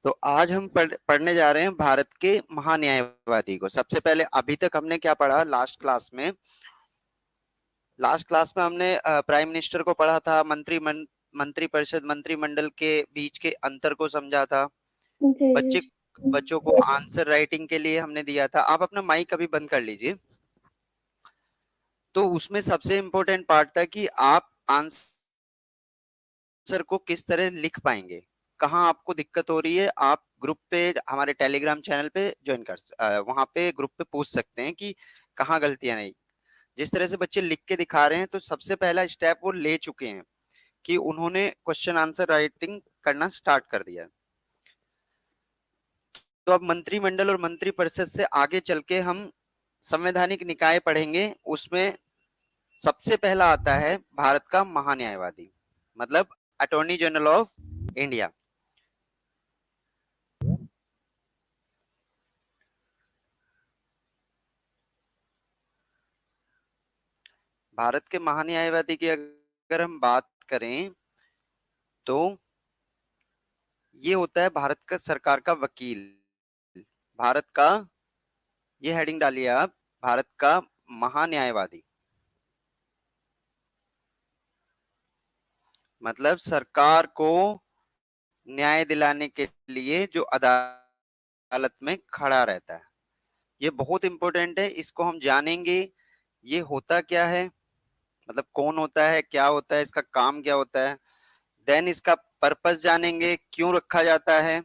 तो आज हम पढ़ने जा रहे हैं भारत के महान्यायवादी को। सबसे पहले अभी तक हमने क्या पढ़ा लास्ट क्लास में हमने प्राइम मिनिस्टर को पढ़ा था, मंत्री परिषद मंत्रिमंडल के बीच के अंतर को समझा था। जी बच्चे जी। बच्चों को आंसर राइटिंग के लिए हमने दिया था। आप अपना माइक अभी बंद कर लीजिए। तो उसमें सबसे इम्पोर्टेंट पार्ट था कि आप आंसर को किस तरह लिख पाएंगे, कहाँ आपको दिक्कत हो रही है। आप ग्रुप पे, हमारे टेलीग्राम चैनल पे ज्वाइन वहां पे ग्रुप पे पूछ सकते हैं कि कहाँ गलतियां नहीं। जिस तरह से बच्चे लिख के दिखा रहे हैं, तो सबसे पहला स्टेप वो ले चुके हैं कि उन्होंने क्वेश्चन आंसर राइटिंग करना स्टार्ट कर दिया है। तो अब मंत्रिमंडल और मंत्रिपरिषद से आगे चल के हम संवैधानिक निकाय पढ़ेंगे। उसमें सबसे पहला आता है भारत का महान्यायवादी, मतलब attorney general of India. Bharat के महान्यायवादी की अगर हम बात करें तो ये होता है भारत का सरकार का वकील। भारत का, ये हेडिंग डालिए आप, भारत का महान्यायवादी, मतलब सरकार को न्याय दिलाने के लिए जो अदालत में खड़ा रहता है। ये बहुत इंपॉर्टेंट है, इसको हम जानेंगे। ये होता क्या है, मतलब कौन होता है, क्या होता है, इसका काम क्या होता है। देन इसका पर्पस जानेंगे, क्यों रखा जाता है।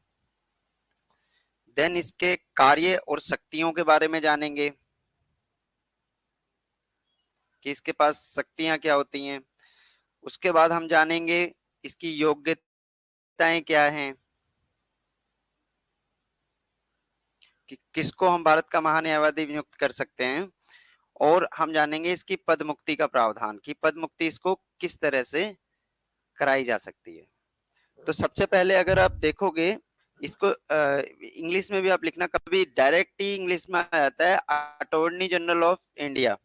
देन इसके कार्य और शक्तियों के बारे में जानेंगे कि इसके पास शक्तियां क्या होती हैं। उसके बाद हम जानेंगे इसकी योग्यताएं क्या हैं, कि किसको हम भारत का महान्यायवादी नियुक्त कर सकते हैं। और हम जानेंगे इसकी पद मुक्ति का प्रावधान, कि पद मुक्ति इसको किस तरह से कराई जा सकती है। तो सबसे पहले अगर आप देखोगे इसको, इंग्लिश में भी आप लिखना, कभी डायरेक्ट ही इंग्लिश में आ जाता है अटॉर्नी जनरल ऑफ इंडिया।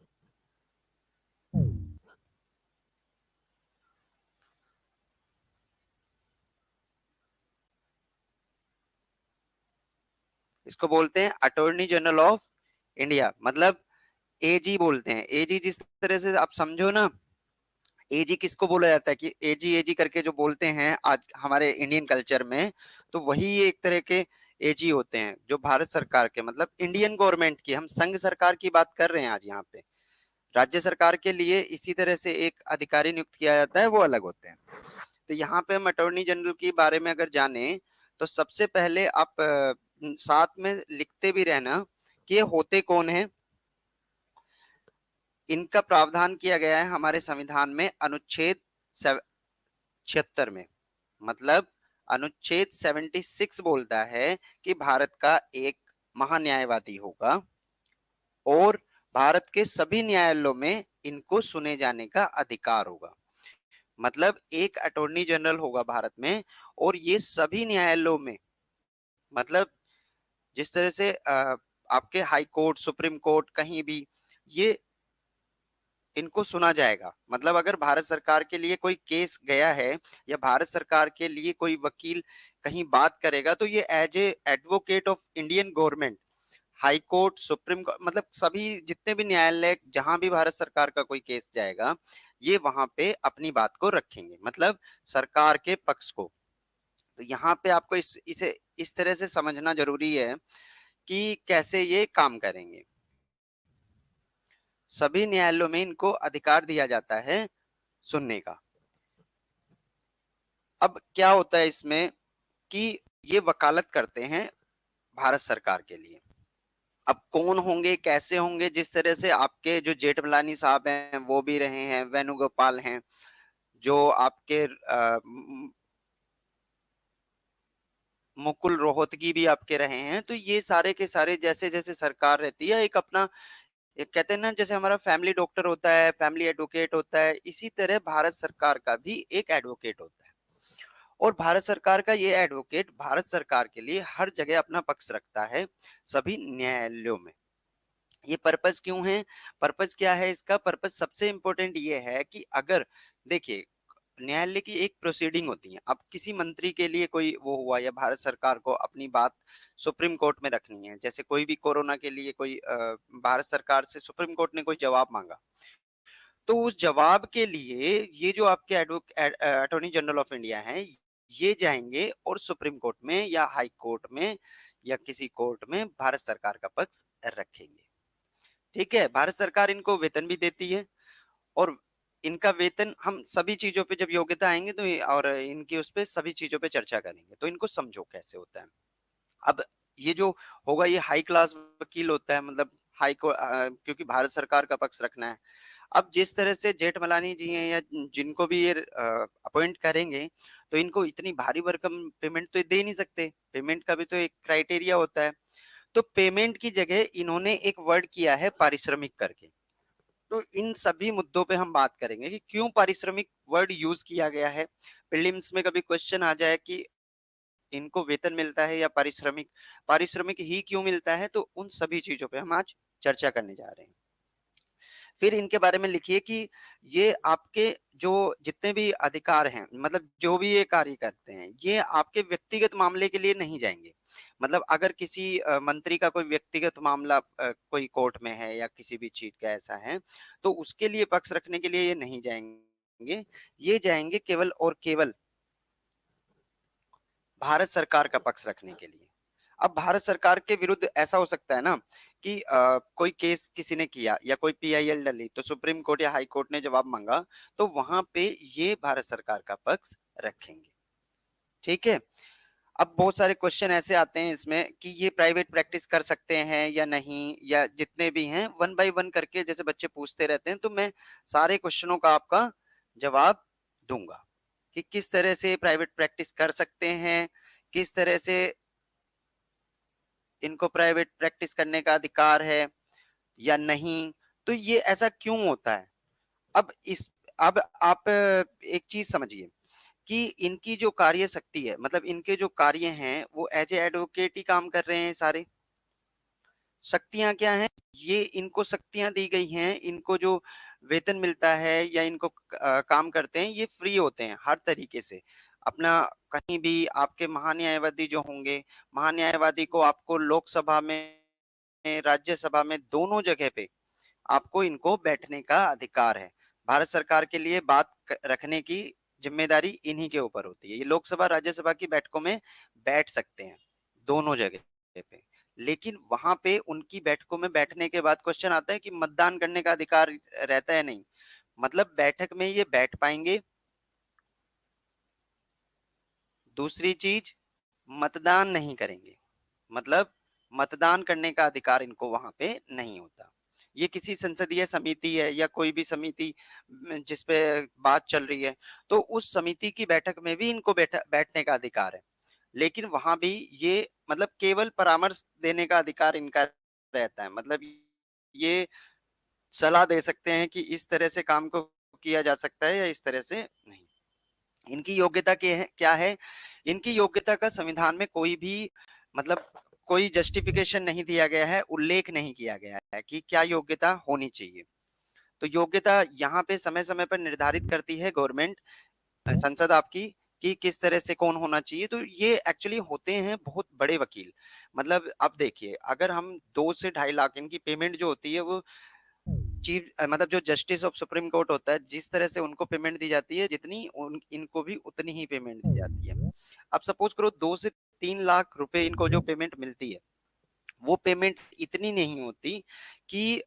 इसको बोलते हैं अटॉर्नी जनरल ऑफ इंडिया, मतलब एजी बोलते हैं। एजी जिस तरह से आप समझो ना, एजी किसको बोला जाता है, कि एजी एजी करके जो बोलते हैं आज हमारे इंडियन कल्चर में, तो वही एक तरह के एजी होते हैं जो भारत सरकार के, मतलब इंडियन गवर्नमेंट की, हम संघ सरकार की बात कर रहे हैं आज यहाँ पे। राज्य सरकार के लिए इसी तरह से एक अधिकारी नियुक्त किया जाता है, वो अलग होते हैं। तो यहाँ पे हम अटॉर्नी जनरल के बारे में अगर जाने, तो सबसे पहले आप साथ में लिखते भी रहना कि ये होते कौन है। इनका प्रावधान किया गया है हमारे संविधान में अनुच्छेद 76 में, मतलब अनुच्छेद 76 बोलता है कि भारत का एक महान्यायवादी होगा और भारत के सभी न्यायालयों में इनको सुने जाने का अधिकार होगा। मतलब एक अटॉर्नी जनरल होगा भारत में, और ये सभी न्यायालयों में, मतलब जिस तरह से आपके हाई कोर्ट, सुप्रीम कोर्ट, कहीं भी ये इनको सुना जाएगा। मतलब अगर भारत सरकार के लिए कोई केस गया है या भारत सरकार के लिए कोई वकील कहीं बात करेगा, तो ये as a advocate of Indian government, high court, supreme court, मतलब सभी जितने भी न्यायालय जहां भी भारत सरकार का कोई केस जाएगा, ये वहां पे अपनी बात को रखेंगे, मतलब सरकार के पक्ष को। तो यहाँ पे आपको इसे इस तरह से समझना जरूरी है कि कैसे ये काम करेंगे। सभी न्यायालयों में इनको अधिकार दिया जाता है सुनने का। अब क्या होता है इसमें कि ये वकालत करते हैं भारत सरकार के लिए। अब कौन होंगे, कैसे होंगे, जिस तरह से आपके जो जेठमलानी साहब हैं वो भी रहे हैं, वेणुगोपाल हैं, जो आपके मुकुल रोहतगी भी आपके रहे हैं। तो ये सारे के सारे, जैसे जैसे सरकार रहती है, एक अपना, एक कहते हैं ना, जैसे हमारा फैमिली डॉक्टर होता है, फैमिली एडवोकेट होता है, इसी तरह भारत सरकार का भी एक एडवोकेट होता है। और भारत सरकार का ये एडवोकेट भारत सरकार के लिए हर जगह अपना पक्ष रखता है, सभी न्यायालयों में। ये पर्पस क्यों है, पर्पस क्या है इसका? पर्पस सबसे इंपॉर्टेंट ये है कि अगर देखिए, न्यायालय की एक प्रोसीडिंग होती है। अब किसी मंत्री के लिए कोई वो हुआ या भारत सरकार को अपनी बात सुप्रीम कोर्ट में रखनी है, जैसे कोई भी कोरोना के लिए कोई भारत सरकार से सुप्रीम कोर्ट ने कोई जवाब मांगा, तो उस जवाब के लिए ये जो आपके अटॉर्नी जनरल ऑफ इंडिया हैं, ये जाएंगे और सुप्रीम कोर्ट में या हाई कोर्ट में या किसी कोर्ट में भारत सरकार का पक्ष रखेंगे। ठीक है, भारत सरकार इनको वेतन भी देती है, और इनका वेतन हम सभी चीजों पे जब योग्यता आएंगे तो और इनकी उस पे सभी चीजों पे चर्चा करेंगे, तो इनको समझो कैसे होता है। अब ये जो होगा ये हाई क्लास वकील होता है, मतलब क्योंकि भारत सरकार का पक्ष रखना है। अब जिस तरह से जेठमलानी जी हैं या जिनको भी ये अपॉइंट करेंगे, तो इनको इतनी भारी भरकम पेमेंट तो दे नहीं सकते, पेमेंट का भी तो एक क्राइटेरिया होता है। तो पेमेंट की जगह इन्होंने एक वर्ड किया है पारिश्रमिक करके। तो इन सभी मुद्दों पे हम बात करेंगे कि क्यों पारिश्रमिक वर्ड यूज किया गया है। प्रीलिम्स में कभी क्वेश्चन आ जाए कि इनको वेतन मिलता है या पारिश्रमिक, पारिश्रमिक ही क्यों मिलता है, तो उन सभी चीजों पे हम आज चर्चा करने जा रहे हैं। फिर इनके बारे में लिखिए कि ये आपके जो जितने भी अधिकार हैं, मतलब जो भी ये कार्य करते हैं, ये आपके व्यक्तिगत मामले के लिए नहीं जाएंगे। मतलब अगर किसी मंत्री का कोई व्यक्तिगत मामला कोई कोर्ट में है या किसी भी चीज का ऐसा है, तो उसके लिए पक्ष रखने के लिए ये नहीं जाएंगे। ये जाएंगे केवल और केवल भारत सरकार का पक्ष रखने के लिए। अब भारत सरकार के विरुद्ध ऐसा हो सकता है ना कि कोई केस किसी ने किया या कोई पीआईएल डली, तो सुप्रीम कोर्ट या हाई कोर्ट ने जवाब मांगा, तो वहां पे ये भारत सरकार का पक्ष रखेंगे। ठीक है। अब बहुत सारे क्वेश्चन ऐसे आते हैं इसमें कि ये प्राइवेट प्रैक्टिस कर सकते हैं या नहीं, या जितने भी हैं वन बाय वन करके जैसे बच्चे पूछते रहते हैं, तो मैं सारे क्वेश्चनों का आपका जवाब दूंगा कि किस तरह से प्राइवेट प्रैक्टिस कर सकते हैं, किस तरह से इनको प्राइवेट प्रैक्टिस करने का अधिकार है या नहीं, तो ये ऐसा क्यों होता है। अब इस अब आप एक चीज समझिए कि इनकी जो कार्य शक्ति है, मतलब इनके जो कार्य हैं वो एज ए एडवोकेट ही काम कर रहे हैं सारे। शक्तियां क्या हैं, ये इनको शक्तियां दी गई हैं, इनको जो वेतन मिलता है या इनको काम करते हैं, ये फ्री होते हैं हर तरीके से अपना। कहीं भी आपके महान्यायवादी जो होंगे, महान्यायवादी को आपको लोकसभा में राज्यसभा में दोनों जगह पे आपको इनको बैठने का अधिकार है। भारत सरकार के लिए बात रखने की जिम्मेदारी इन्हीं के ऊपर होती है। ये लोकसभा राज्यसभा की बैठकों में बैठ सकते हैं दोनों जगह पे, लेकिन वहां पे उनकी बैठकों में बैठने के बाद क्वेश्चन आता है कि मतदान करने का अधिकार रहता है नहीं। मतलब बैठक में ये बैठ पाएंगे। दूसरी चीज, मतदान नहीं करेंगे, मतलब मतदान करने का अधिकार इनको वहां पे नहीं होता। ये किसी संसदीय समिति है या कोई भी समिति जिसपे बात चल रही है, तो उस समिति की बैठक में भी इनको बैठने का अधिकार है, लेकिन वहां भी ये मतलब केवल परामर्श देने का अधिकार इनका रहता है। मतलब ये सलाह दे सकते हैं कि इस तरह से काम को किया जा सकता है या इस तरह से नहीं। इनकी योग्यता क्या है, इनकी योग्यता का संविधान में कोई भी मतलब कोई जस्टिफिकेशन नहीं दिया गया है, उल्लेख नहीं किया गया है कि क्या योग्यता होनी चाहिए। तो योग्यता यहाँ पे समय समय पर निर्धारित करती है गवर्नमेंट, संसद आपकी, कि किस तरह से कौन होना चाहिए। तो ये एक्चुअली होते हैं बहुत बड़े वकील। मतलब अब देखिए, अगर हम 2 से 2.5 लाख इनकी पेमेंट जो होती है वो चीफ मतलब जो जस्टिस ऑफ सुप्रीम कोर्ट होता है, जिस तरह से उनको पेमेंट दी जाती है, जितनी इनको भी उतनी ही पेमेंट दी जाती है। अब सपोज करो 2 से 3 लाख रुपए इनको जो पेमेंट मिलती है, वो पेमेंट इतनी नहीं होती कि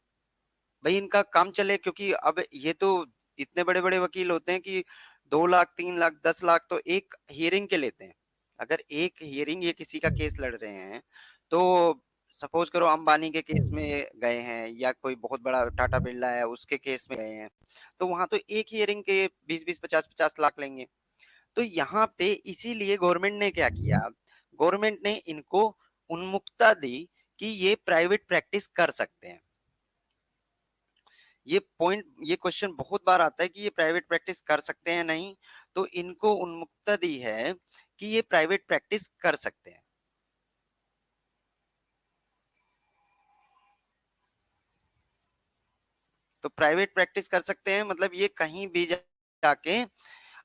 भाई इनका काम चले, क्योंकि अब ये तो इतने बड़े बड़े वकील होते हैं कि 2 लाख 3 लाख 10 लाख तो एक हियरिंग के लेते हैं। अगर एक हियरिंग ये किसी का केस लड़ रहे हैं, तो सपोज करो अंबानी के केस में गए हैं या कोई बहुत बड़ा टाटा बिरला है उसके केस में गए हैं, तो वहां तो एक हियरिंग के 20-20 50-50 लाख लेंगे। तो यहाँ पे इसीलिए गवर्नमेंट ने क्या किया, गवर्नमेंट ने इनको उन्मुक्ता दी कि ये प्राइवेट प्रैक्टिस कर सकते हैं। ये क्वेश्चन बहुत बार आता है कि ये प्राइवेट प्रैक्टिस कर सकते हैं नहीं, तो इनको उन्मुक्ता दी है कि ये प्राइवेट प्रैक्टिस कर सकते हैं। तो प्राइवेट प्रैक्टिस कर सकते हैं मतलब ये कहीं भी जाके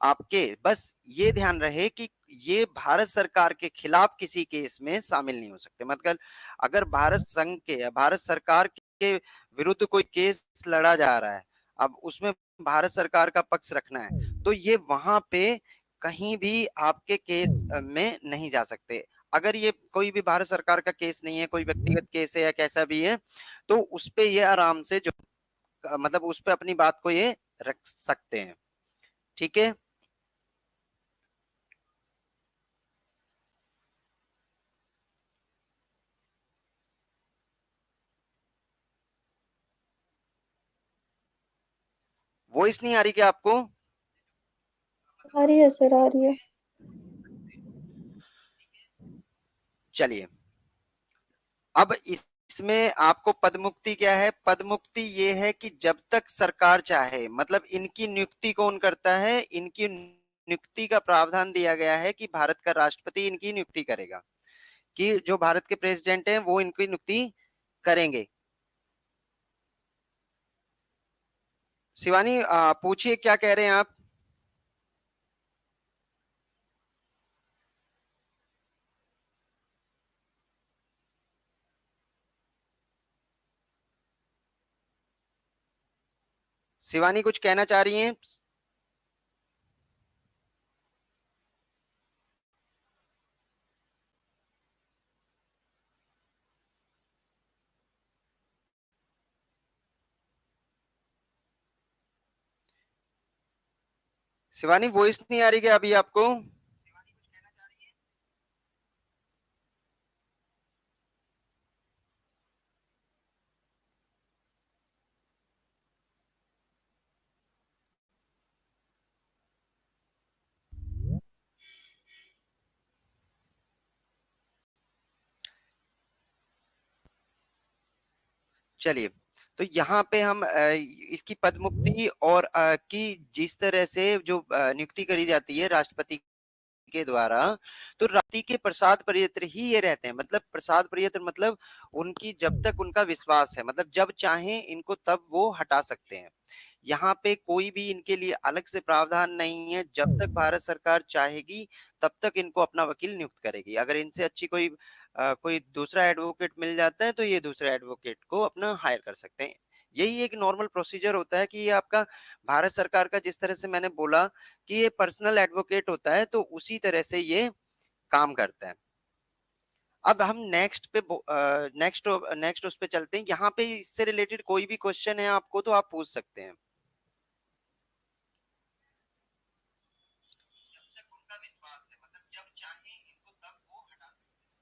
आपके बस ये ध्यान रहे कि ये भारत सरकार के खिलाफ किसी केस में शामिल नहीं हो सकते। मतलब अगर भारत संघ के या भारत सरकार के विरुद्ध कोई केस लड़ा जा रहा है, अब उसमें भारत सरकार का पक्ष रखना है, तो ये वहां पे कहीं भी आपके केस में नहीं जा सकते। अगर ये कोई भी भारत सरकार का केस नहीं है, कोई व्यक्तिगत केस है या कैसा भी है, तो उस पे ये आराम से जो मतलब उस पे अपनी बात को ये रख सकते हैं। ठीक है। वॉइस नहीं आ रही क्या आपको? आ रही है सर, आ रही है। चलिए, अब इसमें आपको पद मुक्ति क्या है? पद मुक्ति ये है कि जब तक सरकार चाहे, मतलब इनकी नियुक्ति कौन करता है? इनकी नियुक्ति का प्रावधान दिया गया है कि भारत का राष्ट्रपति इनकी नियुक्ति करेगा, कि जो भारत के प्रेसिडेंट हैं वो इनकी नियुक्ति करेंगे। शिवानी पूछिए क्या कह रहे हैं आप? शिवानी कुछ कहना चाह रही हैं? शिवानी वॉइस नहीं आ रही क्या अभी आपको? चलिए, तो यहाँ पे हम इसकी पदमुक्ति और की जिस तरह से जो नियुक्ति करी जाती है राष्ट्रपति के द्वारा, तो राष्ट्रपति के प्रसाद प्रयत्र ही ये रहते हैं। मतलब प्रसाद प्रयत्र मतलब उनकी जब तक उनका विश्वास है, मतलब जब चाहें इनको तब वो हटा सकते हैं। यहाँ पे कोई भी इनके लिए अलग से प्रावधान नहीं है। जब तक भारत सरकार चाहेगी तब तक इनको अपना वकील नियुक्त करेगी। अगर इनसे अच्छी कोई दूसरा एडवोकेट मिल जाता है तो ये दूसरे एडवोकेट को अपना हायर कर सकते हैं। यही एक नॉर्मल प्रोसीजर होता है कि ये आपका भारत सरकार का, जिस तरह से मैंने बोला कि ये पर्सनल एडवोकेट होता है, तो उसी तरह से ये काम करता है। अब हम नेक्स्ट पे नेक्स्ट नेक्स्ट उस पे चलते हैं। यहाँ पे इससे रिलेटेड कोई भी क्वेश्चन है आपको तो आप पूछ सकते हैं। जब तक उनका विश्वास है, मतलब जब चाहे इनको तब वो हटा सकते हैं।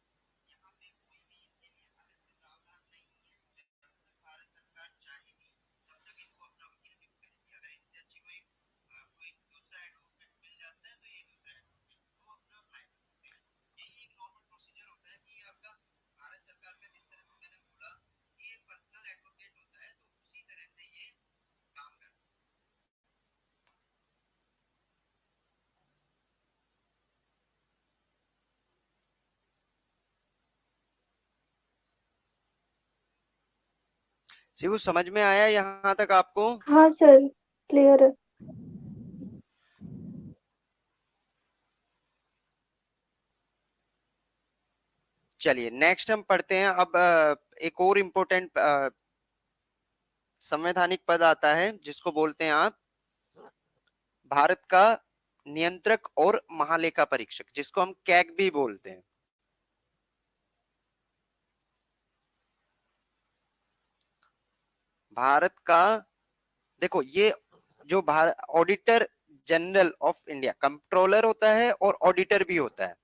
यहाँ पे कोई भी इनके लिए अलग से प्रावधान नहीं है। जब तक भारत सरकार चाहेगी तब तक इनको अपना वकील नियुक्त करेगी। अगर इनसे अच्छी कोई दूसरा एडवोकेट मिल जाता है तो ये दूसरा एडवोकेट को अपना हायर कर सकते हैं। यही एक नॉर्मल प्रोसीजर होता है कि ये आपका भारत सरकार का, जिस तरह से मैंने बोला कि ये पर्सनल एडवोकेट होता है, तो उसी तरह से ये काम करता है। शिवू समझ में आया यहाँ तक आपको? हाँ सर, क्लियर है। चलिए नेक्स्ट हम पढ़ते हैं। अब एक और इम्पोर्टेंट संवैधानिक पद आता है जिसको बोलते हैं आप भारत का नियंत्रक और महालेखा परीक्षक, जिसको हम कैग भी बोलते हैं। भारत का, देखो ये जो Bharat auditor general of India, controller होता है और ऑडिटर भी होता है।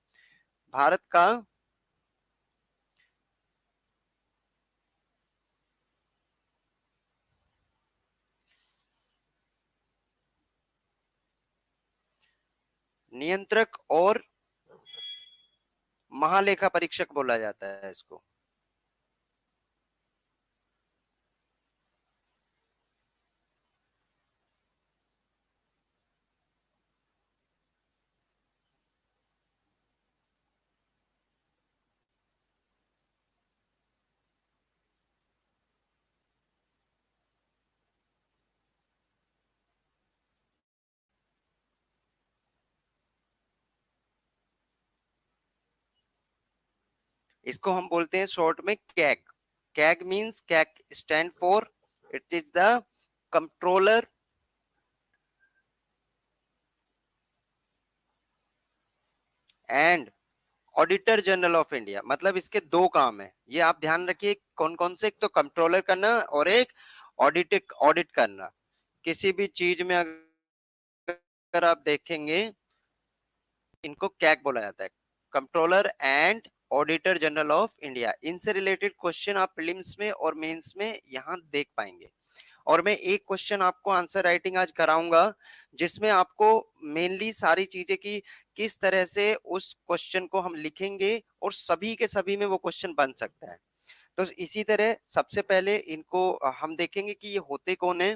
भारत का नियंत्रक और महालेखा परीक्षक बोला जाता है इसको। इसको हम बोलते हैं शॉर्ट में CAG. CAG means CAG stand for, it is the controller and auditor general of India. मतलब इसके दो काम है, ये आप ध्यान रखिए कौन कौन से, एक तो कंट्रोलर करना और एक ऑडिट करना। किसी भी चीज में अगर आप देखेंगे इनको कैग बोला जाता है, controller and auditor general of India. इनसे रिलेटेड क्वेश्चन आप प्रीलिम्स में और मेंस में यहां देख पाएंगे। और मैं एक क्वेश्चन आपको आंसर राइटिंग आज कराऊंगा जिसमें आपको मेनली सारी चीजें की किस तरह से उस क्वेश्चन को हम लिखेंगे और सभी के सभी में वो क्वेश्चन बन सकता है। तो इसी तरह सबसे पहले इनको हम देखेंगे कि ये होते कौन है।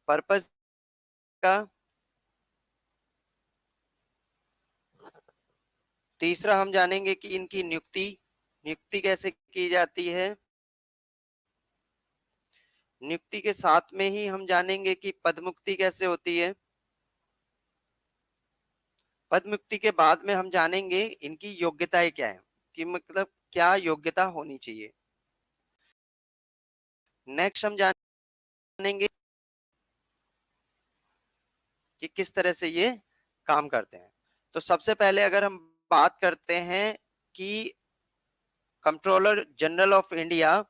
पर्पस का, तीसरा हम जानेंगे कि इनकी नियुक्ति नियुक्ति कैसे की जाती है। नियुक्ति के साथ में ही हम जानेंगे कि पदमुक्ति कैसे होती है। पदमुक्ति के बाद में हम जानेंगे इनकी योग्यताएं क्या है, कि मतलब क्या योग्यता होनी चाहिए। नेक्स्ट हम जानेंगे कि किस तरह से ये काम करते हैं। तो सबसे पहले अगर हम बात करते हैं कि controller general of India,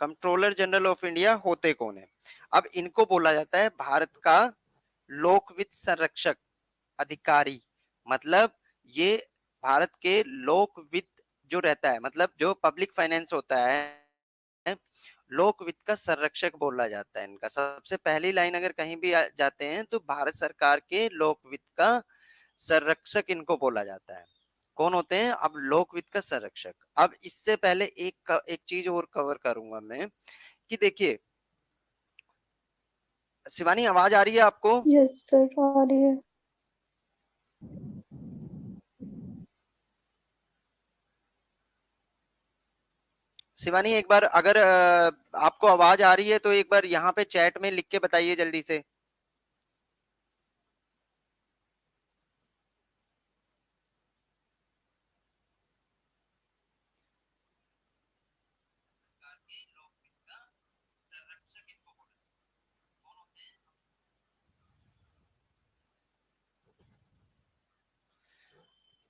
controller general of India होते कौन है। अब इनको बोला जाता है भारत का लोक वित्त संरक्षक अधिकारी। मतलब ये भारत के लोक वित्त जो रहता है, मतलब जो पब्लिक फाइनेंस होता है, लोक वित्त का संरक्षक बोला जाता है इनका। सबसे पहली लाइन अगर कहीं भी जाते हैं तो भारत सरकार के लोक वित्त का संरक्षक इनको बोला जाता है। कौन होते हैं, अब लोक वित्त का संरक्षक। अब इससे पहले एक चीज और कवर करूंगा मैं, कि देखिए शिवानी आवाज आ रही है आपको। यस सर, आ रही है। शिवानी एक बार अगर आपको आवाज आ रही है तो एक बार यहाँ पे चैट में लिख के बताइए जल्दी से।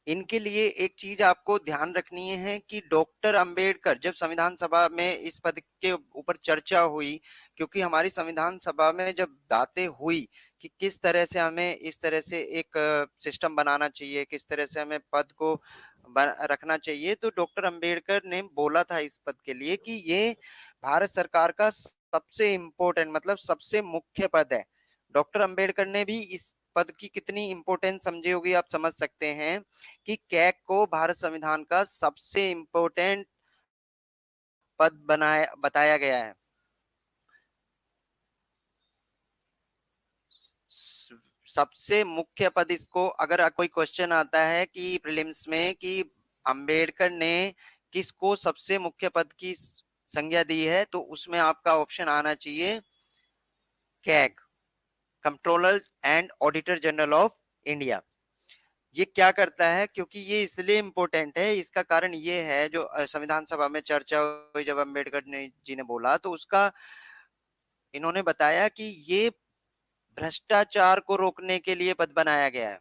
इनके लिए एक चीज आपको ध्यान रखनी है कि डॉक्टर अंबेडकर, जब संविधान सभा में इस पद के ऊपर चर्चा हुई, क्योंकि हमारी संविधान सभा में जब बातें हुई कि किस तरह से हमें इस तरह से एक सिस्टम बनाना चाहिए, किस तरह से हमें पद को रखना चाहिए, तो डॉक्टर अंबेडकर ने बोला था इस पद के लिए कि ये भारत सरकार का सबसे इम्पोर्टेंट, मतलब सबसे मुख्य पद है। डॉक्टर अंबेडकर ने भी इस पद की कितनी इंपॉर्टेंस समझी होगी, आप समझ सकते हैं कि कैग को भारत संविधान का सबसे इंपॉर्टेंट पद बनाया बताया गया है। सबसे मुख्य पद, इसको अगर कोई क्वेश्चन आता है कि प्रीलिम्स में कि अंबेडकर ने किसको सबसे मुख्य पद की संज्ञा दी है, तो उसमें आपका ऑप्शन आना चाहिए CAG, controller and auditor general of India. ये क्या करता है, क्योंकि ये इसलिए इम्पोर्टेंट है, इसका कारण ये है जो संविधान सभा में चर्चा हुई जब अम्बेडकर ने जी ने बोला, तो उसका इन्होंने बताया कि ये भ्रष्टाचार को रोकने के लिए पद बनाया गया है।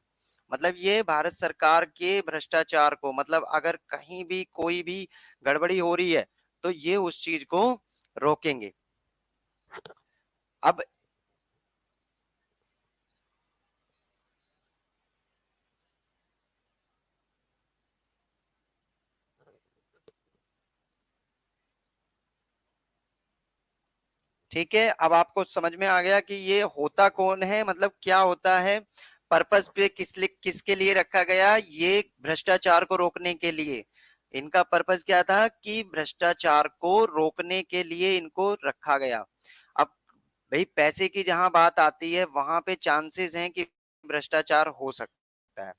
मतलब ये भारत सरकार के भ्रष्टाचार को, मतलब अगर कहीं भी कोई भी गड़बड़ी हो रही है तो ये उस चीज को रोकेंगे। अब ठीक है, अब आपको समझ में आ गया कि ये होता कौन है, मतलब क्या होता है, पर्पस पे किसके लिए रखा गया, ये भ्रष्टाचार को रोकने के लिए। इनका पर्पस क्या था कि भ्रष्टाचार को रोकने के लिए इनको रखा गया। अब भाई पैसे की जहां बात आती है वहां पे चांसेस हैं कि भ्रष्टाचार हो सकता है।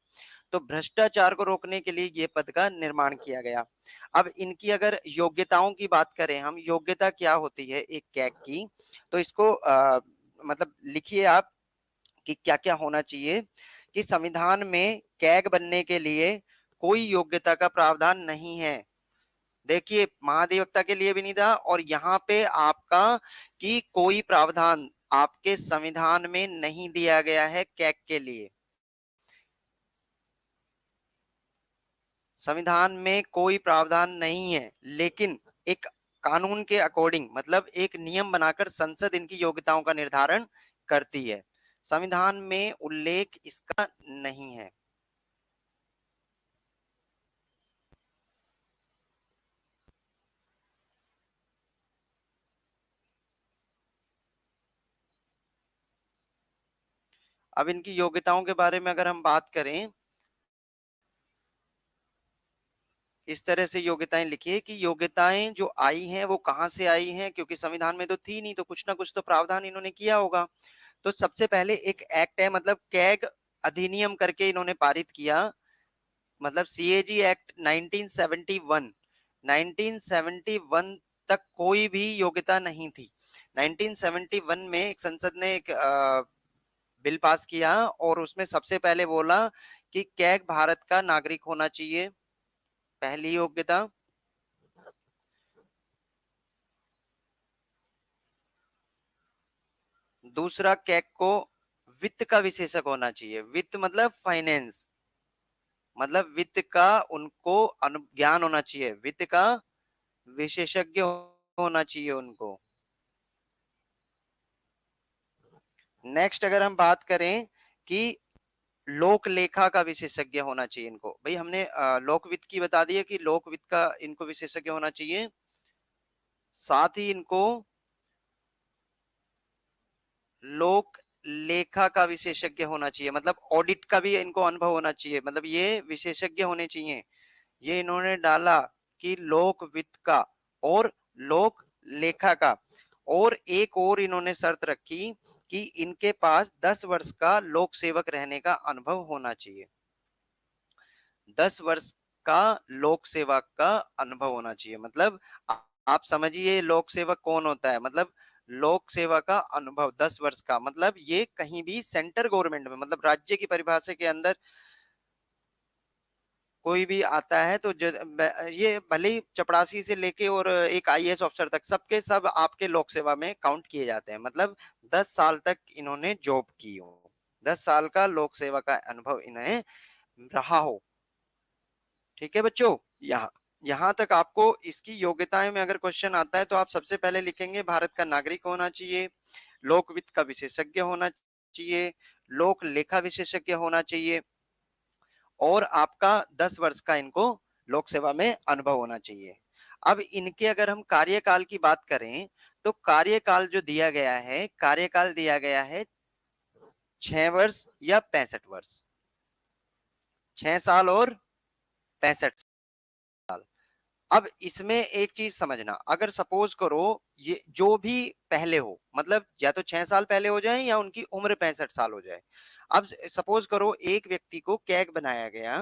तो भ्रष्टाचार को रोकने के लिए ये पद का निर्माण किया गया। अब इनकी अगर योग्यताओं की बात करें हम, योग्यता क्या होती है एक कैग की, तो इसको मतलब लिखिए आप कि क्या क्या होना चाहिए। कि संविधान में कैग बनने के लिए कोई योग्यता का प्रावधान नहीं है। देखिए महाधिवक्ता के लिए भी नहीं था, और यहाँ पे आपका कि कोई प्रावधान आपके संविधान में नहीं दिया गया है कैग के लिए। संविधान में कोई प्रावधान नहीं है, लेकिन एक कानून के अकॉर्डिंग, मतलब एक नियम बनाकर संसद इनकी योग्यताओं का निर्धारण करती है। संविधान में उल्लेख इसका नहीं है। अब इनकी योग्यताओं के बारे में अगर हम बात करें, इस तरह से योग्यताएं लिखिए कि योग्यताएं जो आई हैं वो कहां से आई हैं, क्योंकि संविधान में तो थी नहीं, तो कुछ ना कुछ तो प्रावधान इन्होंने किया होगा। तो सबसे पहले एक एक्ट है, मतलब कैग अधिनियम करके इन्होंने पारित किया, मतलब सीएजी एक्ट 1971। 1971 तक कोई भी योग्यता नहीं थी। 1971 में एक संसद ने एक बिल पास किया, और उसमें सबसे पहले बोला कि कैग भारत का नागरिक होना चाहिए, पहली योग्यता। दूसरा, कैग को वित्त का विशेषज्ञ होना चाहिए। वित्त मतलब फाइनेंस, मतलब वित्त का उनको ज्ञान होना चाहिए, वित्त का विशेषज्ञ होना चाहिए उनको। नेक्स्ट अगर हम बात करें कि लोक लेखा का विशेषज्ञ होना चाहिए इनको, भाई हमने लोक वित्त की बता दी है कि लोक वित्त का इनको विशेषज्ञ होना चाहिए। साथ ही इनको लोक लेखा का विशेषज्ञ होना चाहिए, मतलब ऑडिट का भी इनको अनुभव होना चाहिए, मतलब ये विशेषज्ञ होने चाहिए। ये इन्होंने डाला कि लोक वित्त का और लोक लेखा का, और एक और इन्होंने शर्त रखी कि इनके पास 10 वर्ष का लोक सेवक रहने का अनुभव होना चाहिए। 10 वर्ष का लोक सेवक का अनुभव होना चाहिए, मतलब आप समझिए लोक सेवक कौन होता है। मतलब लोक सेवा का अनुभव 10 वर्ष का, मतलब ये कहीं भी सेंटर गवर्नमेंट में, मतलब राज्य की परिभाषा के अंदर कोई भी आता है तो ये भले ही चपरासी से लेके और एक आईएएस ऑफिसर तक, सबके सब आपके लोक सेवा में काउंट किए जाते हैं। मतलब 10 साल तक इन्होंने जॉब की हो, 10 साल का लोक सेवा का अनुभव इन्हें रहा हो। ठीक है बच्चों, यहाँ यहाँ तक आपको इसकी योग्यताएं में अगर क्वेश्चन आता है तो आप सबसे पहले लिखेंगे भारत का नागरिक होना चाहिए, लोक वित्त का विशेषज्ञ होना चाहिए, लोक लेखा विशेषज्ञ होना चाहिए, और आपका 10 वर्ष का इनको लोक सेवा में अनुभव होना चाहिए। अब इनके अगर हम कार्यकाल की बात करें, तो कार्यकाल जो दिया गया है, कार्यकाल दिया गया है 6 वर्ष या 65 वर्ष, 6 साल और 65 साल। अब इसमें एक चीज समझना, अगर सपोज करो ये जो भी पहले हो, मतलब या तो 6 साल पहले हो जाए या उनकी उम्र 65 साल हो जाए। अब सपोज करो एक व्यक्ति को कैग बनाया गया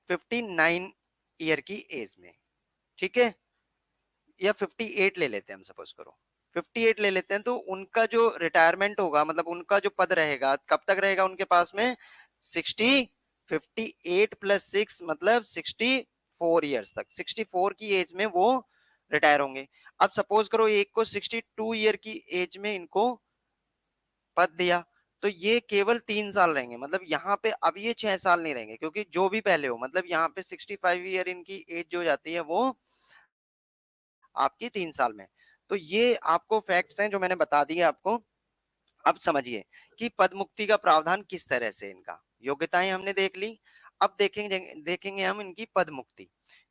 59 ईयर की एज में, ठीक है, या 58 ले लेते हैं हम, सपोज करो 58 ले लेते हैं, तो उनका जो रिटायरमेंट होगा, मतलब उनका जो पद रहेगा कब तक रहेगा उनके पास में, 60 58 प्लस 6 मतलब 64 ईयर्स तक, 64 की एज में वो रिटायर होंगे। अब सपोज करो एक को 62 ईयर की एज में इनको पद दिया, तो ये केवल 3 साल रहेंगे, मतलब यहाँ पे अब ये 6 साल नहीं रहेंगे, क्योंकि जो भी पहले हो, मतलब यहाँ पे 65 ईयर इनकी एज जो जाती है वो आपकी 3 साल में। तो ये आपको फैक्ट्स हैं जो मैंने बता दिए आपको। अब समझिए कि पद मुक्ति का प्रावधान किस तरह से, इनका योग्यताएं हमने देख ली। अब देखेंगे हम इनकी पद मुक्ति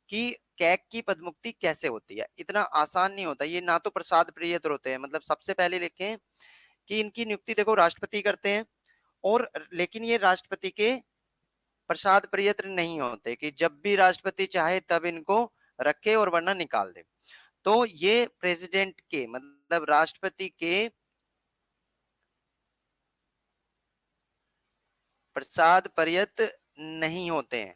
कि कैग की पद मुक्ति कैसे होती है। इतना आसान नहीं होता ये, ना तो प्रसाद प्रियतर होते हैं, मतलब सबसे पहले लिखें कि इनकी नियुक्ति देखो राष्ट्रपति करते हैं, और लेकिन ये राष्ट्रपति के प्रसाद प्रियतर नहीं होते कि जब भी राष्ट्रपति चाहे तब इनको रखे और वरना निकाल दे। तो ये प्रेसिडेंट के, मतलब राष्ट्रपति के प्रसाद पर्यत नहीं होते हैं।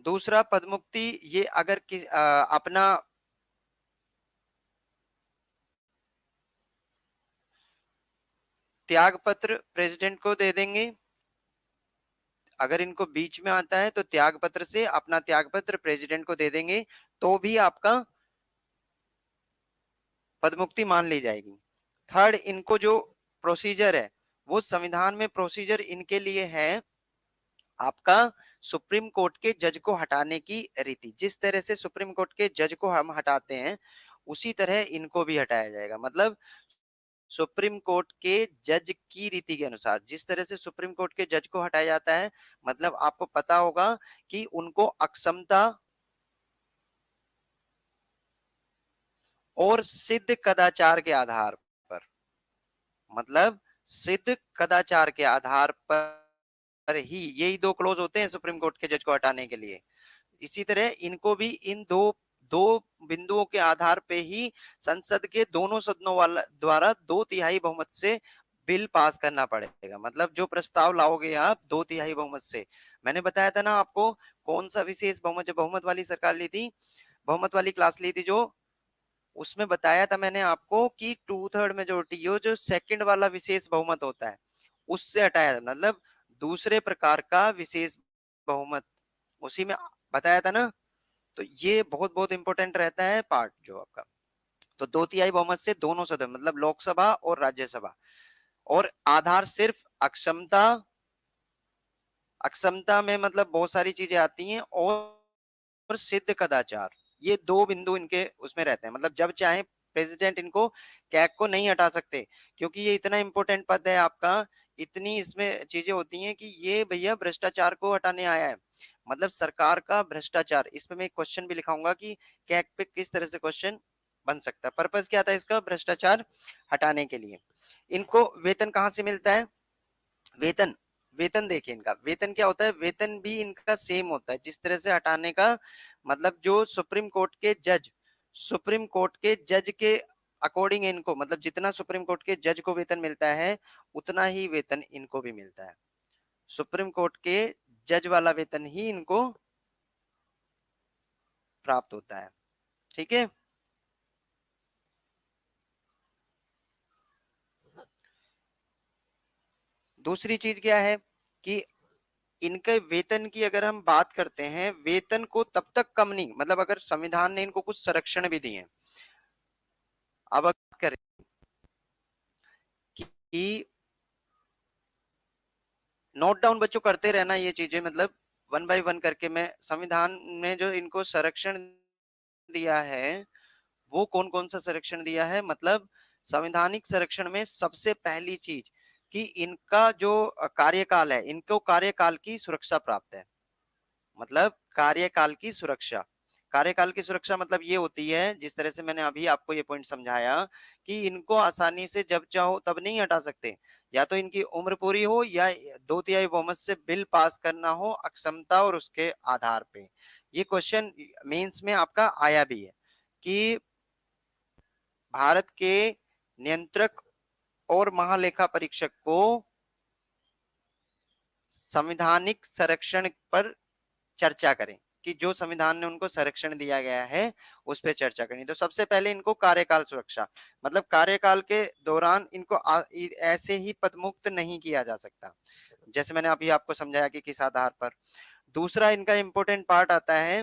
दूसरा पदमुक्ति, ये अगर अपना त्याग पत्र प्रेसिडेंट को दे देंगे, अगर इनको बीच में आता है तो त्याग पत्र से अपना त्याग पत्र प्रेसिडेंट को दे देंगे तो भी आपका पदमुक्ति मान ली जाएगी। थर्ड, इनको जो प्रोसीजर है वो संविधान में प्रोसीजर इनके लिए है आपका सुप्रीम कोर्ट के जज को हटाने की रीति। जिस तरह से सुप्रीम कोर्ट के जज को हम हटाते हैं उसी तरह इनको भी हटाया जाएगा। मतलब सुप्रीम कोर्ट के जज की रीति के अनुसार जिस तरह से सुप्रीम कोर्ट के जज को हटाया जाता है, मतलब आपको पता होगा कि उनको अक्षमता और सिद्ध कदाचार के आधार पर, मतलब सिद्ध कदाचार के आधार पर ही यही दो क्लोज होते हैं सुप्रीम कोर्ट के जज को हटाने के लिए। इसी तरह इनको भी इन दो दो बिंदुओं के आधार पे ही संसद के दोनों सदनों वाला द्वारा 2/3 बहुमत से बिल पास करना पड़ेगा। मतलब जो प्रस्ताव लाओगे आप 2/3 बहुमत से, मैंने बताया था ना आपको कौन सा विशेष बहुमत, जो बहुमत वाली सरकार ली थी, बहुमत वाली क्लास ली थी, जो उसमें बताया था मैंने आपको कि 2/3 मेजोरिटी हो जो सेकंड वाला विशेष बहुमत होता है उससे हटाया था। मतलब दूसरे प्रकार का विशेष बहुमत उसी में बताया था ना। तो ये बहुत बहुत इंपॉर्टेंट रहता है पार्ट जो आपका। तो 2/3 बहुमत से दोनों सदन मतलब लोकसभा और राज्यसभा, और आधार सिर्फ अक्षमता, अक्षमता में मतलब बहुत सारी चीजें आती हैं, और सिद्ध कदाचार, ये दो बिंदु इनके उसमें रहते हैं। मतलब जब चाहे प्रेसिडेंट इनको कैग को नहीं हटा सकते, क्योंकि ये इतना इंपॉर्टेंट पद है आपका, इतनी इसमें चीजें होती हैं कि ये भैया भ्रष्टाचार को हटाने आया है। मतलब सरकार का भ्रष्टाचार, इस पे मैं एक क्वेश्चन भी लिखाऊंगा कि कैग पे किस तरह से क्वेश्चन बन सकता है। पर्पस क्या था इसका, भ्रष्टाचार हटाने के लिए। इनको वेतन कहाँ से मिलता है, वेतन, वेतन देखिए इनका वेतन क्या होता है, वेतन भी इनका सेम होता है जिस तरह से हटाने का। मतलब जो सुप्रीम कोर्ट के जज, सुप्रीम कोर्ट के जज के अकॉर्डिंग इनको, मतलब जितना सुप्रीम कोर्ट के जज को वेतन मिलता है उतना ही वेतन इनको भी मिलता है। सुप्रीम कोर्ट के जज वाला वेतन ही इनको प्राप्त होता है। ठीक है। दूसरी चीज क्या है कि इनके वेतन की अगर हम बात करते हैं, वेतन को तब तक कम नहीं, मतलब अगर संविधान ने इनको कुछ संरक्षण भी दिए हैं। अब बात करें कि नोट डाउन बच्चों करते रहना ये चीजें, मतलब वन बाय वन करके। मैं संविधान ने जो इनको संरक्षण दिया है वो कौन कौन सा संरक्षण दिया है, मतलब संवैधानिक संरक्षण में सबसे पहली चीज कि इनका जो कार्यकाल है, इनको कार्यकाल की सुरक्षा प्राप्त है। मतलब कार्यकाल की सुरक्षा, कार्यकाल की सुरक्षा मतलब ये होती है, जिस तरह से मैंने अभी आपको ये पॉइंट समझाया कि इनको आसानी से जब चाहो तब नहीं हटा सकते, या तो इनकी उम्र पूरी हो या 2/3 बहुमत से बिल पास करना हो अक्षमता और उसके आधार पे। ये क्वेश्चन मेंस में आपका आया भी है कि भारत के नियंत्रक और महालेखा परीक्षक को संवैधानिक संरक्षण पर चर्चा करें, कि जो संविधान ने उनको संरक्षण दिया गया है उस पर चर्चा करनी। तो सबसे पहले इनको कार्यकाल सुरक्षा, मतलब कार्यकाल के दौरान इनको ऐसे ही पदमुक्त नहीं किया जा सकता, जैसे मैंने अभी आपको समझाया कि किस आधार पर। दूसरा इनका इंपॉर्टेंट पार्ट आता है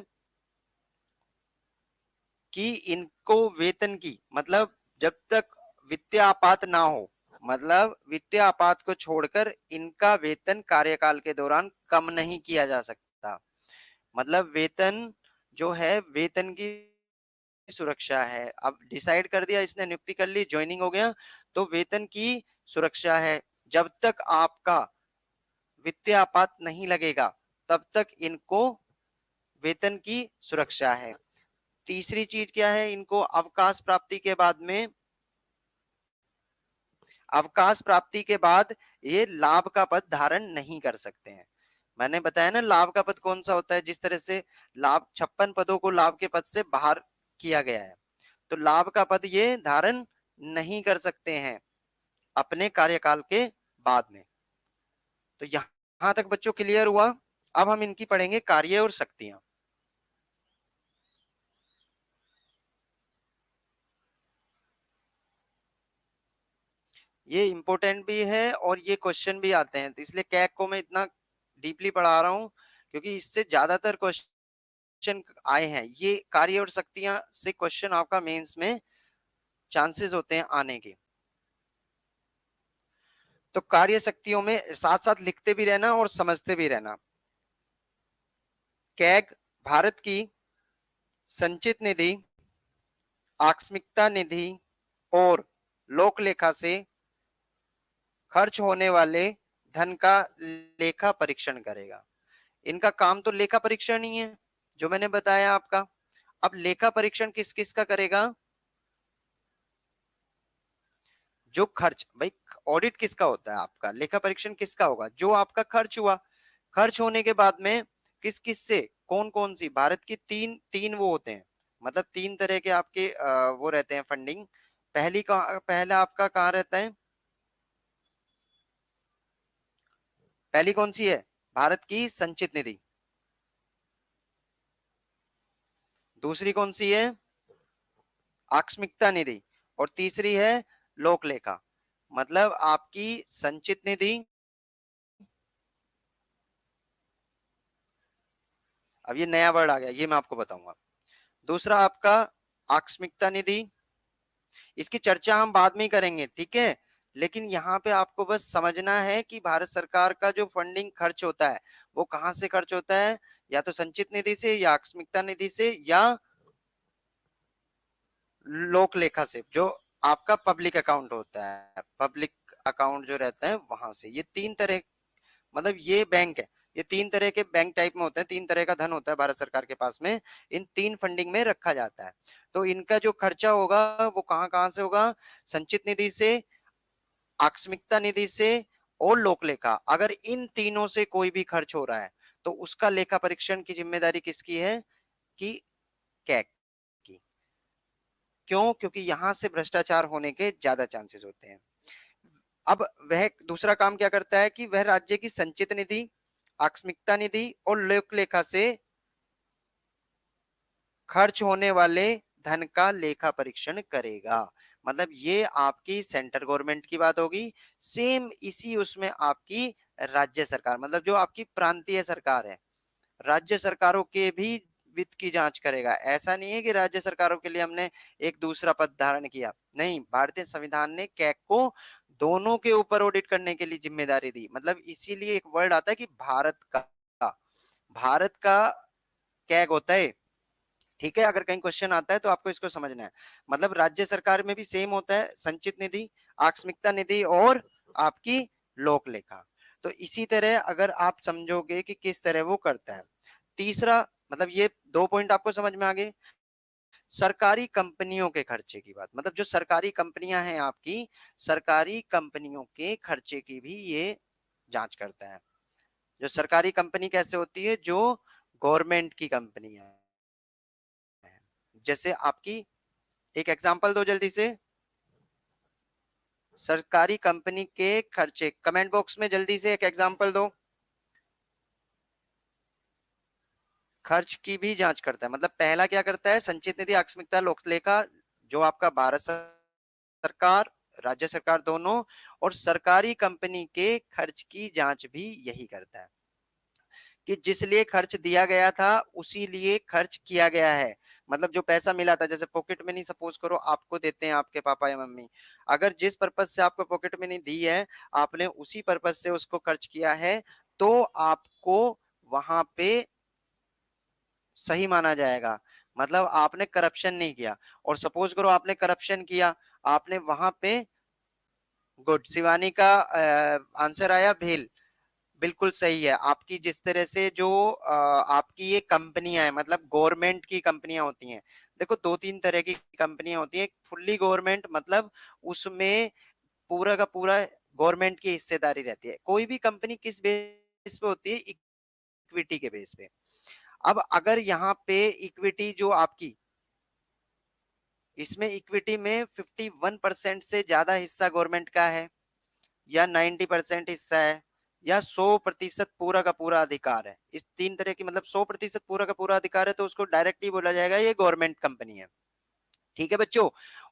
कि इनको वेतन की, मतलब जब तक वित्तीय आपात ना हो, मतलब वित्तीय आपात को छोड़कर इनका वेतन कार्यकाल के दौरान कम नहीं किया जा सकता। मतलब वेतन जो है, वेतन की सुरक्षा है। अब डिसाइड कर दिया, इसने नियुक्ति कर ली, ज्वाइनिंग हो गया, तो वेतन की सुरक्षा है। जब तक आपका वित्तीय आपात नहीं लगेगा तब तक इनको वेतन की सुरक्षा है। तीसरी चीज क्या है, इनको अवकाश प्राप्ति के बाद में, अवकाश प्राप्ति के बाद ये लाभ का पद धारण नहीं कर सकते हैं। मैंने बताया ना लाभ का पद कौन सा होता है, जिस तरह से लाभ 56 पदों को लाभ के पद से बाहर किया गया है, तो लाभ का पद ये धारण नहीं कर सकते हैं। अपने कार्यकाल के बाद में। तो यहां तक बच्चों क्लियर हुआ। अब हम इनकी पढ़ेंगे कार्य और शक्तियां। ये इंपॉर्टेंट भी है और ये क्वेश्चन भी आते हैं, तो इसलिए कैग को मैं इतना डीपली पढ़ा रहा हूं क्योंकि इससे ज्यादातर क्वेश्चन आए हैं। ये कार्य और शक्तियां से क्वेश्चन आपका मेंस में चांसेस होते हैं आने के। तो कार्य शक्तियों में साथ साथ लिखते भी रहना और समझते भी रहना। कैग भारत की संचित निधि, आकस्मिकता निधि और लोक लेखा से खर्च होने वाले धन का लेखा परीक्षण करेगा। इनका काम तो लेखा परीक्षण ही है जो मैंने बताया आपका। अब लेखा परीक्षण किस किस का करेगा? जो खर्च, भाई ऑडिट किसका होता है आपका, लेखा परीक्षण किसका होगा? जो आपका खर्च हुआ, खर्च होने के बाद में किस किस से, कौन कौन सी, भारत की तीन तीन वो होते हैं, मतलब तीन तरह के आपके वो रहते हैं फंडिंग। पहला आपका कहाँ रहता है? पहली कौन सी है? भारत की संचित निधि। दूसरी कौन सी है? आकस्मिकता निधि। और तीसरी है लोक लेखा। मतलब आपकी संचित निधि, अब ये नया वर्ड आ गया, ये मैं आपको बताऊंगा। दूसरा आपका आकस्मिकता निधि, इसकी चर्चा हम बाद में ही करेंगे, ठीक है। लेकिन यहाँ पे आपको बस समझना है कि भारत सरकार का जो फंडिंग खर्च होता है वो कहाँ से खर्च होता है, या तो संचित निधि से, या आकस्मिकता निधि से, या लोक लेखा से, जो आपका पब्लिक अकाउंट होता है, पब्लिक अकाउंट जो रहता है वहां से। ये तीन तरह, मतलब ये बैंक है, ये तीन तरह के बैंक टाइप में होते हैं, तीन तरह का धन होता है भारत सरकार के पास में, इन तीन फंडिंग में रखा जाता है। तो इनका जो खर्चा होगा वो कहाँ कहाँ से होगा? संचित निधि से, आकस्मिकता निधि से और लोक लेखा। अगर इन तीनों से कोई भी खर्च हो रहा है तो उसका लेखा परीक्षण की जिम्मेदारी किसकी है? कि कैग की। क्यों? क्योंकि यहां से भ्रष्टाचार होने के ज्यादा चांसेस होते हैं। अब वह दूसरा काम क्या करता है कि वह राज्य की संचित निधि, आकस्मिकता निधि और लोक लेखा से खर्च होने वाले धन का लेखा परीक्षण करेगा। मतलब ये आपकी सेंट्रल गवर्नमेंट की बात होगी। सेम इसी उसमें आपकी राज्य सरकार, मतलब जो आपकी प्रांतीय सरकार है, राज्य सरकारों के भी वित्त की जांच करेगा। ऐसा नहीं है कि राज्य सरकारों के लिए हमने एक दूसरा पद धारण किया, नहीं, भारतीय संविधान ने कैग को दोनों के ऊपर ऑडिट करने के लिए जिम्मेदारी दी। मतलब इसीलिए एक वर्ड आता है कि भारत का कैग होता है, ठीक है। अगर कहीं क्वेश्चन आता है तो आपको इसको समझना है। मतलब राज्य सरकार में भी सेम होता है, संचित निधि, आकस्मिकता निधि और आपकी लोक लेखा। तो इसी तरह अगर आप समझोगे कि किस तरह वो करता है। तीसरा, मतलब ये दो पॉइंट आपको समझ में आ गए। सरकारी कंपनियों के खर्चे की बात, मतलब जो सरकारी कंपनियां हैं आपकी, सरकारी कंपनियों के खर्चे की भी ये जांच करता है। जो सरकारी कंपनी कैसे होती है? जो गवर्नमेंट की कंपनी है। जैसे आपकी, एक एग्जांपल दो जल्दी से, सरकारी कंपनी के खर्चे, कमेंट बॉक्स में जल्दी से एक एग्जांपल दो। खर्च की भी जांच करता है। मतलब पहला क्या करता है? संचित निधि, आकस्मिकता, लोक लेखा, जो आपका भारत सरकार, राज्य सरकार दोनों और सरकारी कंपनी के खर्च की जांच भी यही करता है कि जिस लिए खर्च दिया गया था उसी लिए खर्च किया गया है। मतलब जो पैसा मिला था, जैसे पॉकेट मनी सपोज करो आपको देते हैं आपके पापा या मम्मी, अगर जिस पर्पज से आपको पॉकेट मनी दी है आपने उसी पर्पज से उसको खर्च किया है, तो आपको वहां पे सही माना जाएगा। मतलब आपने करप्शन नहीं किया। और सपोज करो आपने करप्शन किया, आपने वहां पे, गुड, शिवानी का आंसर आया भेल, बिल्कुल सही है। आपकी जिस तरह से जो आपकी ये कंपनियां है, मतलब गवर्नमेंट की कंपनियां होती हैं, देखो दो तीन तरह की कंपनियां होती हैं। फुल्ली गवर्नमेंट, मतलब उसमें पूरा का पूरा गवर्नमेंट की हिस्सेदारी रहती है। कोई भी कंपनी किस बेस पे होती है? इक्विटी के बेस पे। अब अगर यहाँ पे इक्विटी जो आपकी, इसमें इक्विटी में 51% से ज्यादा हिस्सा गवर्नमेंट का है, या 90% हिस्सा है या 100% पूरा का पूरा अधिकार है, इस तीन तरह की, मतलब 100% पूरा का पूरा अधिकार है तो उसको डायरेक्टली बोला जाएगा ये गवर्नमेंट कंपनी है। ठीक है बच्चों।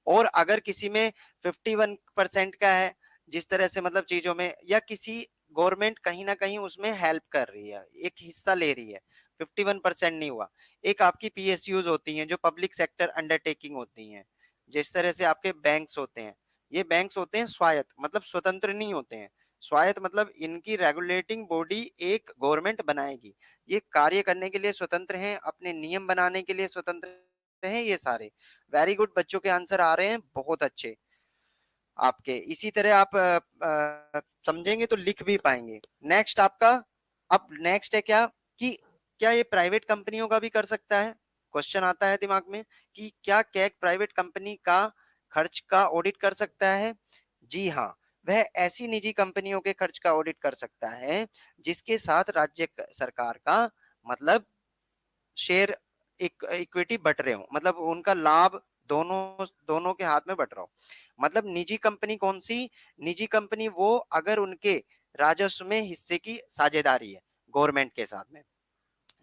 और अगर किसी में 51% का है, जिस तरह से मतलब चीजों में, या किसी गवर्नमेंट कहीं ना कहीं उसमें हेल्प कर रही है, एक हिस्सा ले रही है, 51% नहीं हुआ। एक आपकी पीएसयूज होती हैं जो पब्लिक सेक्टर अंडरटेकिंग होती हैं, जिस तरह से आपके बैंक्स होते हैं, ये बैंक्स होते हैं स्वायत्त, मतलब स्वतंत्र नहीं होते हैं। स्वायत्त मतलब इनकी रेगुलेटिंग बॉडी एक गवर्नमेंट बनाएगी, ये कार्य करने के लिए स्वतंत्र हैं, अपने नियम बनाने के लिए स्वतंत्र हैं ये सारे। वेरी गुड, बच्चों के आंसर आ रहे हैं बहुत अच्छे आपके। इसी तरह आप समझेंगे तो लिख भी पाएंगे। नेक्स्ट आपका, अब नेक्स्ट है क्या कि क्या ये प्राइवेट कंपनियों का भी कर सकता है? क्वेश्चन आता है दिमाग में कि क्या कैग प्राइवेट कंपनी का खर्च का ऑडिट कर सकता है? जी हाँ, वह ऐसी निजी कंपनियों के खर्च का ऑडिट कर सकता है जिसके साथ राज्य सरकार का मतलब शेयर इक्विटी बट रहे हो, मतलब उनका लाभ दोनों दोनों के हाथ में बट रहा हो। मतलब निजी कंपनी कौन सी? निजी कंपनी वो अगर उनके राजस्व में हिस्से की साझेदारी है गवर्नमेंट के साथ में,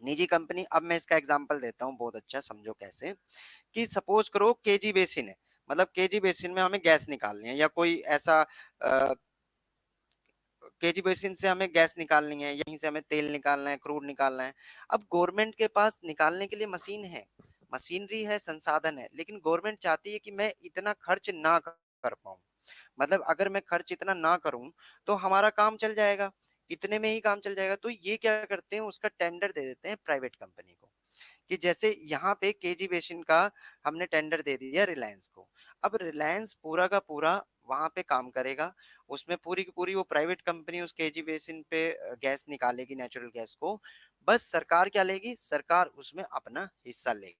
निजी कंपनी। अब मैं इसका एग्जांपल देता हूँ बहुत अच्छा, समझो कैसे। कि सपोज करो केजी बेसिन है, मतलब केजी बेसिन में हमें गैस निकालनी है या कोई ऐसा केजी बेसिन से हमें गैस निकालनी है, यहीं से हमें तेल निकालना है, क्रूड निकालना है। अब गवर्नमेंट के पास निकालने के लिए मशीन है, मशीनरी है, संसाधन है, लेकिन गवर्नमेंट चाहती है कि मैं इतना खर्च ना कर पाऊं। मतलब अगर मैं खर्च इतना ना करूं तो हमारा काम चल जाएगा, इतने में ही काम चल जाएगा। तो ये क्या करते हैं, उसका टेंडर दे देते हैं प्राइवेट कंपनी को। कि जैसे यहाँ पे केजी बेसिन का हमने टेंडर दे दिया रिलायंस को। अब रिलायंस पूरा का पूरा वहां पे काम करेगा, उसमें पूरी की पूरी वो प्राइवेट कंपनी उस केजी बेसिन पे गैस निकालेगी, नेचुरल गैस को। बस सरकार क्या लेगी? सरकार उसमें अपना हिस्सा लेगी।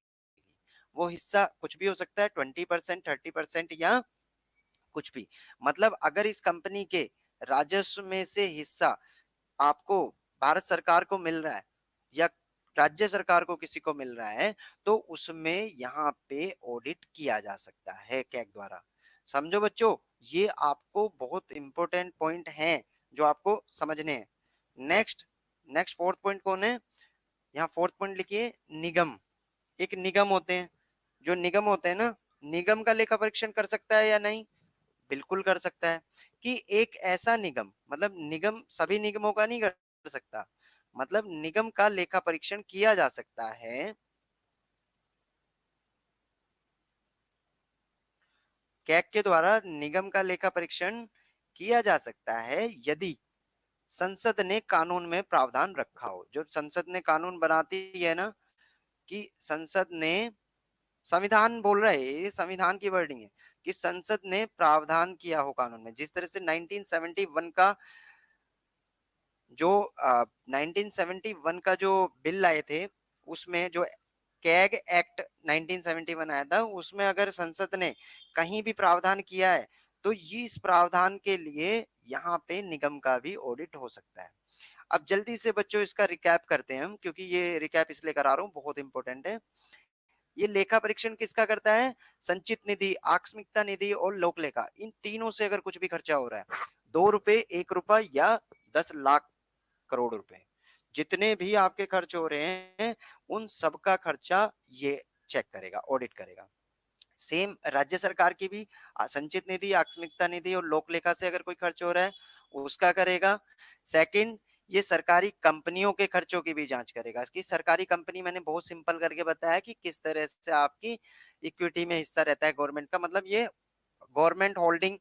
वो हिस्सा कुछ भी हो सकता है, 20%, 30% या कुछ भी। मतलब अगर इस कंपनी के राजस्व में से हिस्सा आपको भारत सरकार को मिल रहा है या राज्य सरकार को किसी को मिल रहा है, तो उसमें यहाँ पे ऑडिट किया जा सकता है कैग द्वारा। समझो बच्चों, ये आपको बहुत इंपॉर्टेंट पॉइंट हैं जो आपको समझने हैं। नेक्स्ट, नेक्स्ट फोर्थ पॉइंट कौन है? यहाँ फोर्थ पॉइंट लिखिए, निगम। एक निगम होते हैं, जो निगम होते हैं ना, निगम का लेखा परीक्षण कर सकता है या नहीं? बिल्कुल कर सकता है। कि एक ऐसा निगम, मतलब निगम सभी निगमों का नहीं कर सकता, मतलब निगम का लेखा परीक्षण किया जा सकता है। कैग के द्वारा निगम का लेखा परीक्षण किया जा सकता है यदि संसद ने कानून में प्रावधान रखा हो। जो संसद ने कानून बनाती है ना, कि संसद ने, संविधान बोल रहा है, ये संविधान की वर्डिंग है, कि संसद ने प्रावधान किया हो कानून में। जिस तरह से 1971 का जो 1971 का जो बिल लाए थे, उसमें जो कैग एक्ट 1971 आया था, उसमें अगर संसद ने कहीं भी प्रावधान किया है तो ये इस प्रावधान के लिए यहाँ पे निगम का भी ऑडिट हो सकता है। अब जल्दी से बच्चों इसका रिकैप करते हैं हम, क्योंकि ये रिकैप इसलिए करा रहा हूँ, बहुत इंपॉर्टेंट है। ये लेखा परीक्षण किसका करता है? संचित निधि, आकस्मिकता निधि और लोक लेखा, इन तीनों से अगर कुछ भी खर्चा हो रहा है, 2 रुपए, 1 रुपया या 10 लाख करोड़ रुपए, जितने भी आपके खर्च हो रहे हैं उन सबका खर्चा ये चेक करेगा, ऑडिट करेगा। सेम राज्य सरकार की भी संचित निधि, आकस्मिकता निधि और लोक लेखा से अगर कोई खर्च हो रहा है उसका करेगा। सेकंड, ये सरकारी कंपनियों के खर्चों की भी जांच करेगा। इसकी सरकारी कंपनी मैंने बहुत सिंपल करके बताया कि किस तरह से आपकी इक्विटी में हिस्सा रहता है गवर्नमेंट का, मतलब ये गवर्नमेंट होल्डिंग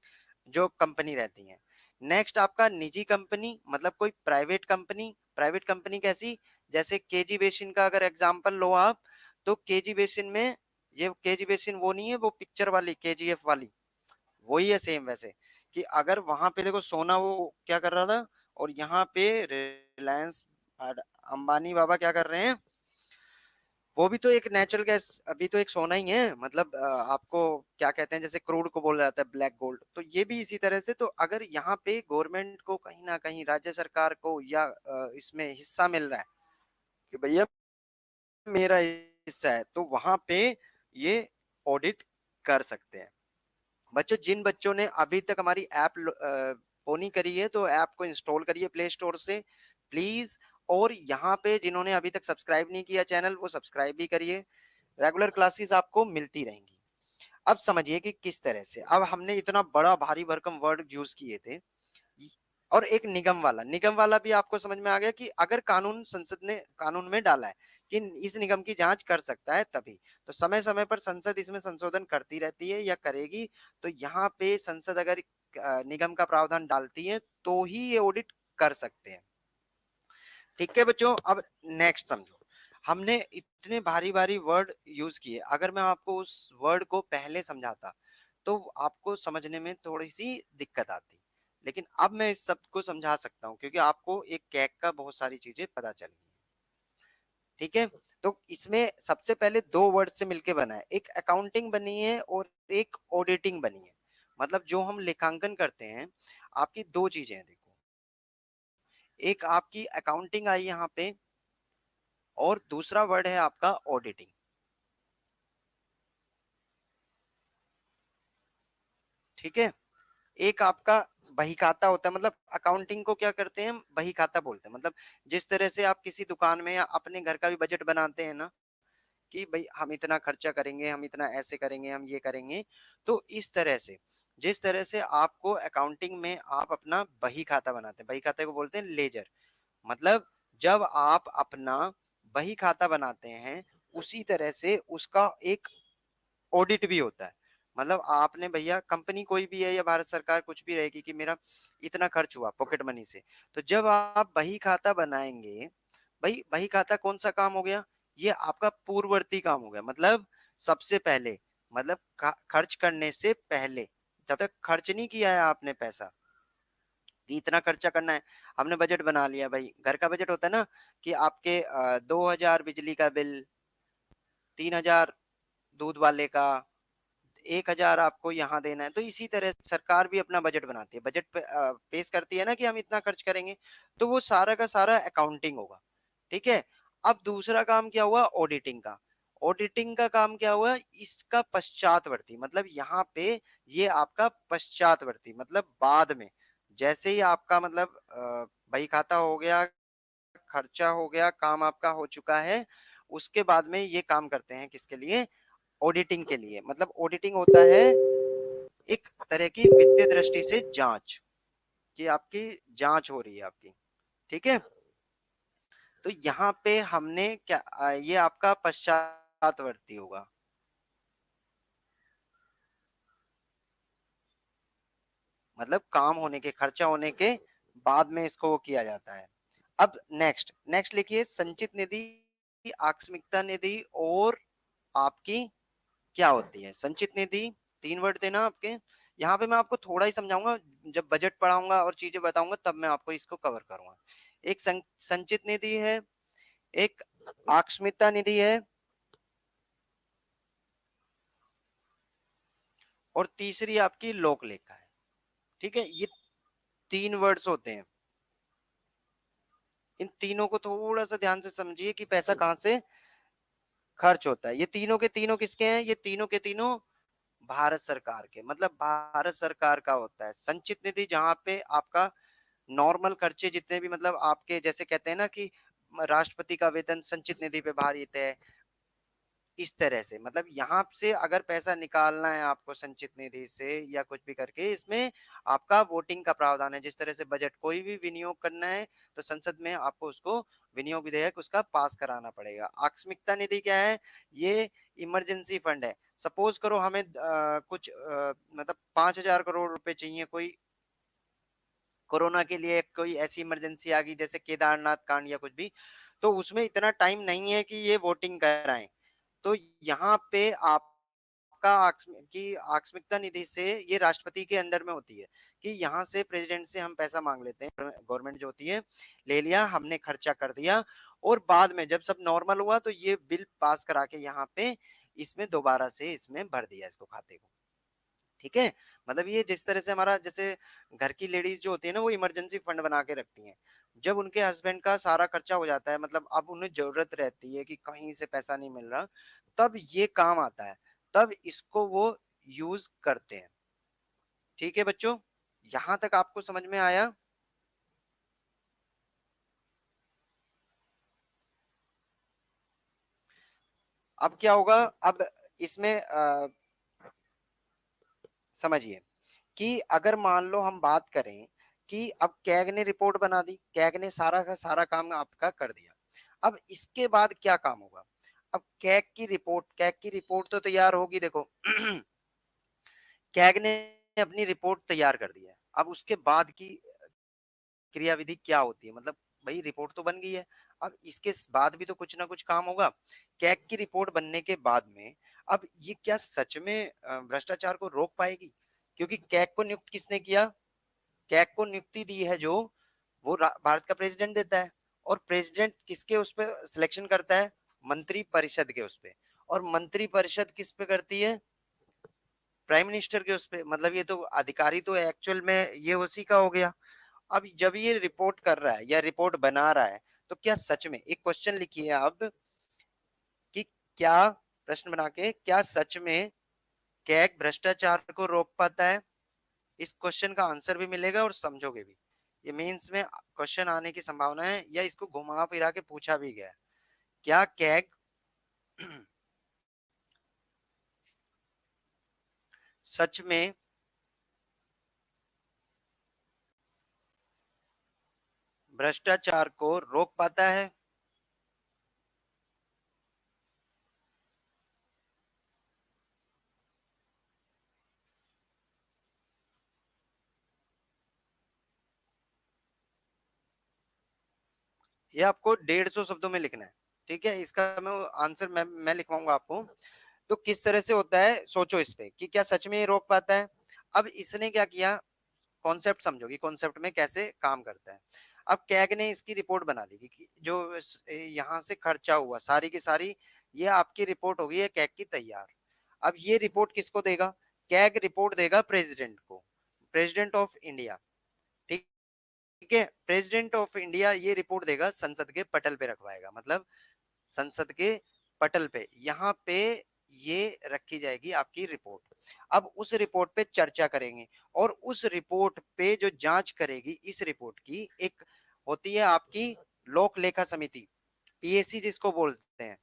जो कंपनी रहती है। नेक्स्ट आपका निजी कंपनी, मतलब कोई प्राइवेट कंपनी। प्राइवेट कंपनी कैसी? जैसे केजी बेसिन का अगर एग्जांपल लो आप, तो केजी बेसिन में, ये केजी बेसिन वो नहीं है वो पिक्चर वाली केजीएफ वाली, वही है सेम वैसे। कि अगर वहां पे देखो सोना वो क्या कर रहा था, और यहाँ पे रिलायंस अंबानी बाबा क्या कर रहे हैं, वो भी तो एक नेचुरल गैस, अभी तो एक सोना ही है। मतलब आपको क्या कहते हैं, जैसे क्रूड को बोला जाता है ब्लैक गोल्ड, तो ये भी इसी तरह से। तो अगर यहाँ पे गवर्नमेंट को कहीं ना कहीं राज्य सरकार को या इसमें हिस्सा मिल रहा है कि भैया मेरा हिस्सा है, तो वहां पे ये ऑडिट कर सकते हैं। बच्चों, जिन बच्चों ने अभी तक हमारी ऐप पोनी करी है तो ऐप को इंस्टॉल करिए प्ले स्टोर से प्लीज। और यहाँ पे जिन्होंने अभी तक सब्सक्राइब नहीं किया चैनल, वो सब्सक्राइब भी करिए। रेगुलर क्लासेस आपको मिलती रहेंगी। अब समझिए कि किस तरह से, अब हमने इतना बड़ा भारी भरकम वर्ड यूज किए थे, और एक निगम वाला भी आपको समझ में आ गया कि अगर कानून संसद ने कानून में डाला है कि इस निगम की जांच कर सकता है तभी, तो समय समय पर संसद इसमें संशोधन करती रहती है या करेगी। तो यहाँ पे संसद अगर निगम का प्रावधान डालती है तो ही ये ऑडिट कर सकते हैं। ठीक है बच्चों, अब नेक्स्ट समझो। हमने इतने भारी भारी वर्ड यूज किए, अगर मैं आपको उस वर्ड को पहले समझाता तो आपको समझने में थोड़ी सी दिक्कत आती, लेकिन अब मैं इस सब को समझा सकता हूँ क्योंकि आपको एक कैक का बहुत सारी चीजें पता चल गई। ठीक है, तो इसमें सबसे पहले दो वर्ड से मिलके बना है, एक अकाउंटिंग बनी है और एक ऑडिटिंग बनी है। मतलब जो हम लेखांकन करते हैं, आपकी दो चीजें हैं देखो, एक आपकी अकाउंटिंग आई यहाँ पे और दूसरा वर्ड है आपका ऑडिटिंग। ठीक है, एक आपका बही खाता होता है, मतलब अकाउंटिंग को क्या करते हैं हम, बही खाता बोलते हैं। मतलब जिस तरह से आप किसी दुकान में या अपने घर का भी बजट बनाते हैं ना, कि भाई हम इतना खर्चा करेंगे, हम इतना ऐसे करेंगे, हम ये करेंगे, तो इस तरह से जिस तरह से आपको अकाउंटिंग में आप अपना बही खाता बनाते हैं, बही खाते को बोलते हैं लेजर। मतलब जब आप अपना बही खाता बनाते हैं, उसी तरह से उसका एक ऑडिट भी होता है। मतलब आपने भैया, कंपनी कोई भी है या भारत सरकार कुछ भी रहेगी कि मेरा इतना खर्च हुआ पॉकेट मनी से, तो जब आप बही खाता बनाएंगे, भाई बही खाता कौन सा काम हो गया, ये आपका पूर्ववर्ती काम हो गया। मतलब सबसे पहले, मतलब खर्च करने से पहले, जब तक खर्च नहीं किया है आपने पैसा कि इतना खर्चा करना है, हमने बजट बना लिया, भाई घर का बजट होता है ना कि आपके 2,000 बिजली का बिल, 3,000 दूध वाले का, 1,000 आपको यहाँ देना है। तो इसी तरह सरकार भी अपना बजट बनाती है, बजट पेश करती है ना कि हम इतना खर्च करेंगे, तो वो सारा का सारा अकाउंटिंग होगा। ठीक है, अब दूसरा काम क्या हुआ, ऑडिटिंग का। ऑडिटिंग का काम क्या हुआ, इसका पश्चातवर्ती, मतलब यहाँ पे ये आपका पश्चातवर्ती, मतलब बाद में, जैसे ही आपका मतलब बही खाता हो गया, खर्चा हो गया, काम आपका हो चुका है, उसके बाद में ये काम करते हैं किसके लिए, ऑडिटिंग के लिए। मतलब ऑडिटिंग होता है एक तरह की वित्तीय दृष्टि से जांच, कि आपकी जांच हो रही है आपकी। ठीक है, तो यहाँ पे हमने क्या ये आपका पश्चातवर्ती होगा, मतलब काम होने के, खर्चा होने के बाद में इसको वो किया जाता है। अब नेक्स्ट नेक्स्ट लिखिए, संचित निधि, आकस्मिकता निधि और आपकी क्या होती है। संचित निधि, तीन वर्ड देना आपके, यहाँ पे मैं आपको थोड़ा ही समझाऊंगा, जब बजट पढ़ाऊंगा और चीजें बताऊंगा तब मैं आपको इसको कवर करूंगा। एक संचित निधि है, एक आकस्मिकता निधि है, और तीसरी आपकी लोक लेखा है। ठीक है, ये तीन वर्ड्स होते हैं, इन तीनों को थोड़ा सा ध्यान से समझिए कि पैसा कहाँ से खर्च होता है। ये तीनों के तीनों किसके हैं, ये तीनों के तीनों भारत सरकार के, मतलब भारत सरकार का होता है संचित निधि, जहां पे आपका नॉर्मल खर्चे जितने भी, मतलब आपके जैसे कहते हैं ना कि राष्ट्रपति का वेतन संचित निधि पे भारित है, इस तरह से। मतलब यहाँ से अगर पैसा निकालना है आपको संचित निधि से या कुछ भी करके, इसमें आपका वोटिंग का प्रावधान है। जिस तरह से बजट कोई भी विनियोग करना है तो संसद में आपको उसको विनियोग विधेयक उसका पास कराना पड़ेगा। आकस्मिकता निधि क्या है, ये इमरजेंसी फंड है। सपोज करो हमें कुछ मतलब 5,000 करोड़ रुपए चाहिए, कोई कोरोना के लिए कोई ऐसी इमरजेंसी आ गई जैसे केदारनाथ कांड या कुछ भी, तो उसमें इतना टाइम नहीं है कि ये वोटिंग कराएं। तो यहाँ पे आपका की आकस्मिकता निधि से, ये राष्ट्रपति के अंडर में होती है कि यहाँ से प्रेसिडेंट से हम पैसा मांग लेते हैं, गवर्नमेंट जो होती है, ले लिया हमने, खर्चा कर दिया, और बाद में जब सब नॉर्मल हुआ तो ये बिल पास करा के यहाँ पे इसमें दोबारा से इसमें भर दिया इसको, खाते को। ठीक है, मतलब ये जिस तरह से हमारा, जैसे घर की लेडीज जो होती है ना, वो इमरजेंसी फंड बना के रखती हैं, जब उनके हस्बैंड का सारा खर्चा हो जाता है, मतलब अब उन्हें जरूरत रहती है कि कहीं से पैसा नहीं मिल रहा, तब ये काम आता है, तब इसको वो यूज करते हैं। ठीक है बच्चों, यहां तक आपको समझ में आया? अब क्या होगा, अब इसमें समझिए कि अगर मान लो हम बात करें कि अब कैग ने रिपोर्ट बना दी, कैग ने सारा का सारा काम आपका कर दिया, अब इसके बाद क्या काम होगा? अब कैग की रिपोर्ट तो तैयार होगी, देखो कैग ने अपनी रिपोर्ट तैयार कर दी है, अब उसके बाद की क्रियाविधि क्या होती है? मतलब भाई रिपोर्ट तो बन गई है, अब इसके बाद भी तो कुछ ना कुछ काम होगा। कैग की रिपोर्ट बनने के बाद में अब ये क्या सच में भ्रष्टाचार को रोक पाएगी? क्योंकि कैग को नियुक्त किसने किया? कैग को नियुक्ति दी है जो वो भारत का प्रेसिडेंट देता है, और प्रेसिडेंट किसके उस पे सिलेक्शन करता है? मंत्री परिषद के उस पे, और मंत्री परिषद किस पे करती है? प्राइम मिनिस्टर के उस पे। मतलब ये तो अधिकारी तो एक्चुअल में ये उसी का हो गया। अब जब ये रिपोर्ट कर रहा है या रिपोर्ट बना रहा है, तो क्या सच में, एक क्वेश्चन लिखिए अब कि क्या, प्रश्न बना के, क्या सच में कैग भ्रष्टाचार को रोक पाता है? इस क्वेश्चन का आंसर भी मिलेगा और समझोगे भी। ये मेंस में क्वेश्चन आने की संभावना है, या इसको घुमा फिरा के पूछा भी गया है। क्या कैग सच में भ्रष्टाचार को रोक पाता है? ये आपको 150 शब्दों में लिखना है, ठीक है? इसका मैं लिखवाऊंगा आपको। तो किस तरह से होता है, सोचो इस पे कि क्या सच में ये रोक पाता है। अब इसने क्या किया, कॉन्सेप्ट समझोगी, कॉन्सेप्ट में कैसे काम करता है। अब कैग ने इसकी रिपोर्ट बना ली कि जो यहाँ से खर्चा हुआ सारी की सारी, ये आपकी रिपोर्ट होगी है कैग की तैयार। अब ये रिपोर्ट किसको देगा? कैग रिपोर्ट देगा प्रेसिडेंट को, प्रेसिडेंट ऑफ इंडिया, ठीक ठीक है? प्रेसिडेंट ऑफ इंडिया ये रिपोर्ट देगा, संसद के पटल पे रखवाएगा, मतलब संसद के पटल पे, यहाँ पे ये रखी जाएगी आपकी रिपोर्ट। अब उस रिपोर्ट पे चर्चा करेंगे, और उस रिपोर्ट पे जो जांच करेगी, इस रिपोर्ट की एक होती है आपकी लोक लेखा समिति, पीएससी जिसको बोलते हैं,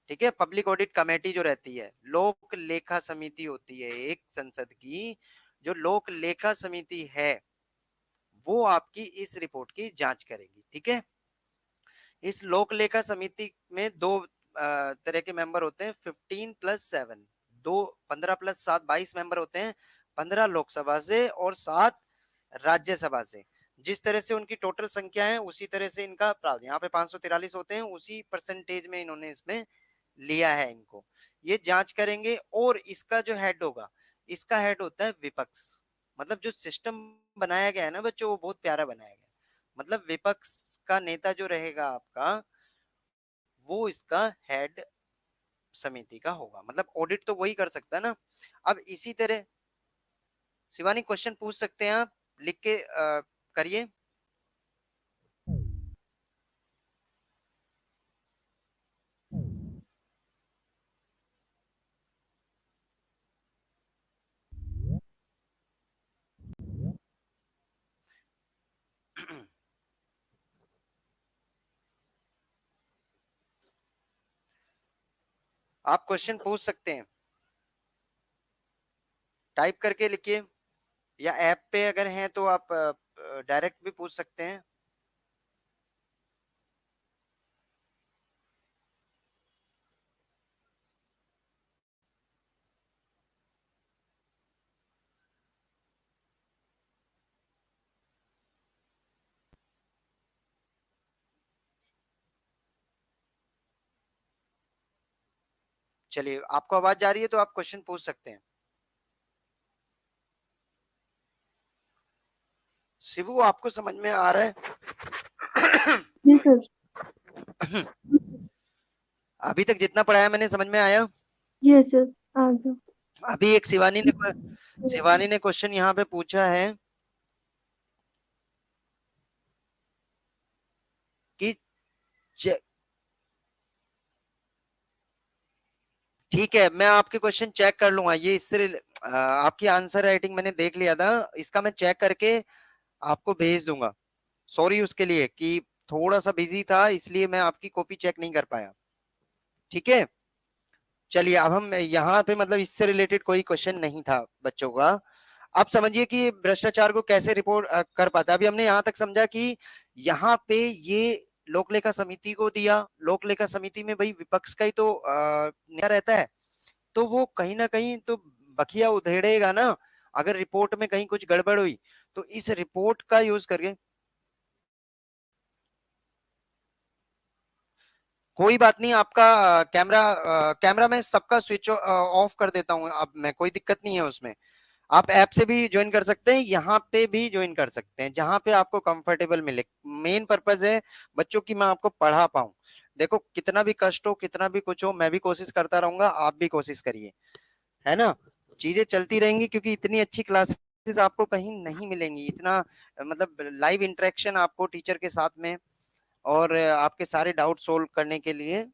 ठीक है? पब्लिक ऑडिट कमेटी जो रहती है, लोक लेखा समिति होती है एक संसद की। जो लोक लेखा समिति है वो आपकी इस रिपोर्ट की जांच करेगी, ठीक है? इस लोक लेखा समिति में दो तरह के मेंबर होते हैं, 15+7, दो 15+7 22 मेंबर होते हैं, 15 लोकसभा से और 7 राज्यसभा से। जिस तरह से उनकी टोटल संख्या है उसी तरह से इनका प्रावधान, यहाँ पे 543 होते हैं, उसी परसेंटेज में इन्होंने इसमें लिया है इनको। ये जांच करेंगे, और इसका जो हेड होगा, इसका हेड होता है विपक्ष। मतलब जो सिस्टम बनाया गया है ना बच्चों, वो बहुत प्यारा बनाया गया है। मतलब विपक्ष का नेता जो रहेगा आपका, वो इसका हेड समिति का होगा। मतलब ऑडिट तो वही कर सकता है ना। अब इसी तरह शिवानी क्वेश्चन पूछ सकते हैं आप, लिख के करिए। आप क्वेश्चन पूछ सकते हैं, टाइप करके लिखिए, या ऐप पे अगर हैं तो आप डायरेक्ट भी पूछ सकते हैं। चलिए, आपको आवाज जा रही है तो आप क्वेश्चन पूछ सकते हैं। शिवू आपको समझ में आ रहा है? जी सर। अभी तक जितना पढ़ाया मैंने, समझ में आया? यस यस, आ गया। अभी एक शिवानी ने क्वेश्चन यहाँ पे पूछा है कि ठीक है, मैं आपके क्वेश्चन चेक कर लूंगा। ये इससे आपकी आंसर राइटिंग मैंने देख लिया था, इसका मैं चेक करके आपको भेज दूंगा। सॉरी उसके लिए कि थोड़ा सा बिजी था, इसलिए मैं आपकी कॉपी चेक नहीं कर पाया। ठीक है, चलिए अब हम यहाँ पे मतलब इससे रिलेटेड कोई क्वेश्चन नहीं था बच्चों का। अब समझिए कि भ्रष्टाचार को कैसे रिपोर्ट कर पाता है। अभी हमने यहाँ तक समझा कि यहाँ पे ये लोक लेखा समिति को दिया, लोक लेखा समिति में भाई विपक्ष का ही तो नेता रहता है, तो वो कहीं ना कहीं तो बखिया उधेड़ेगा ना अगर रिपोर्ट में कहीं कुछ गड़बड़ हुई। तो इस रिपोर्ट का यूज करके कोई बात नहीं, आपका कैमरा मैं सबका स्विच ऑफ कर देता हूं अब मैं, कोई दिक्कत नहीं है उसमें। आप ऐप से भी ज्वाइन कर सकते हैं, यहाँ पे भी ज्वाइन कर सकते हैं, जहां पे आपको कंफर्टेबल मिले। मेन पर्पस है बच्चों की मैं आपको पढ़ा पाऊं। देखो कितना भी कष्ट हो, कितना भी कुछ हो, मैं भी कोशिश करता रहूंगा, आप भी कोशिश करिए, है ना। चीजें चलती रहेंगी क्योंकि इतनी अच्छी क्लासेस आपको कहीं नहीं मिलेंगी, इतना मतलब लाइव इंटरेक्शन आपको टीचर के साथ में, और आपके सारे डाउट सोल्व करने के लिए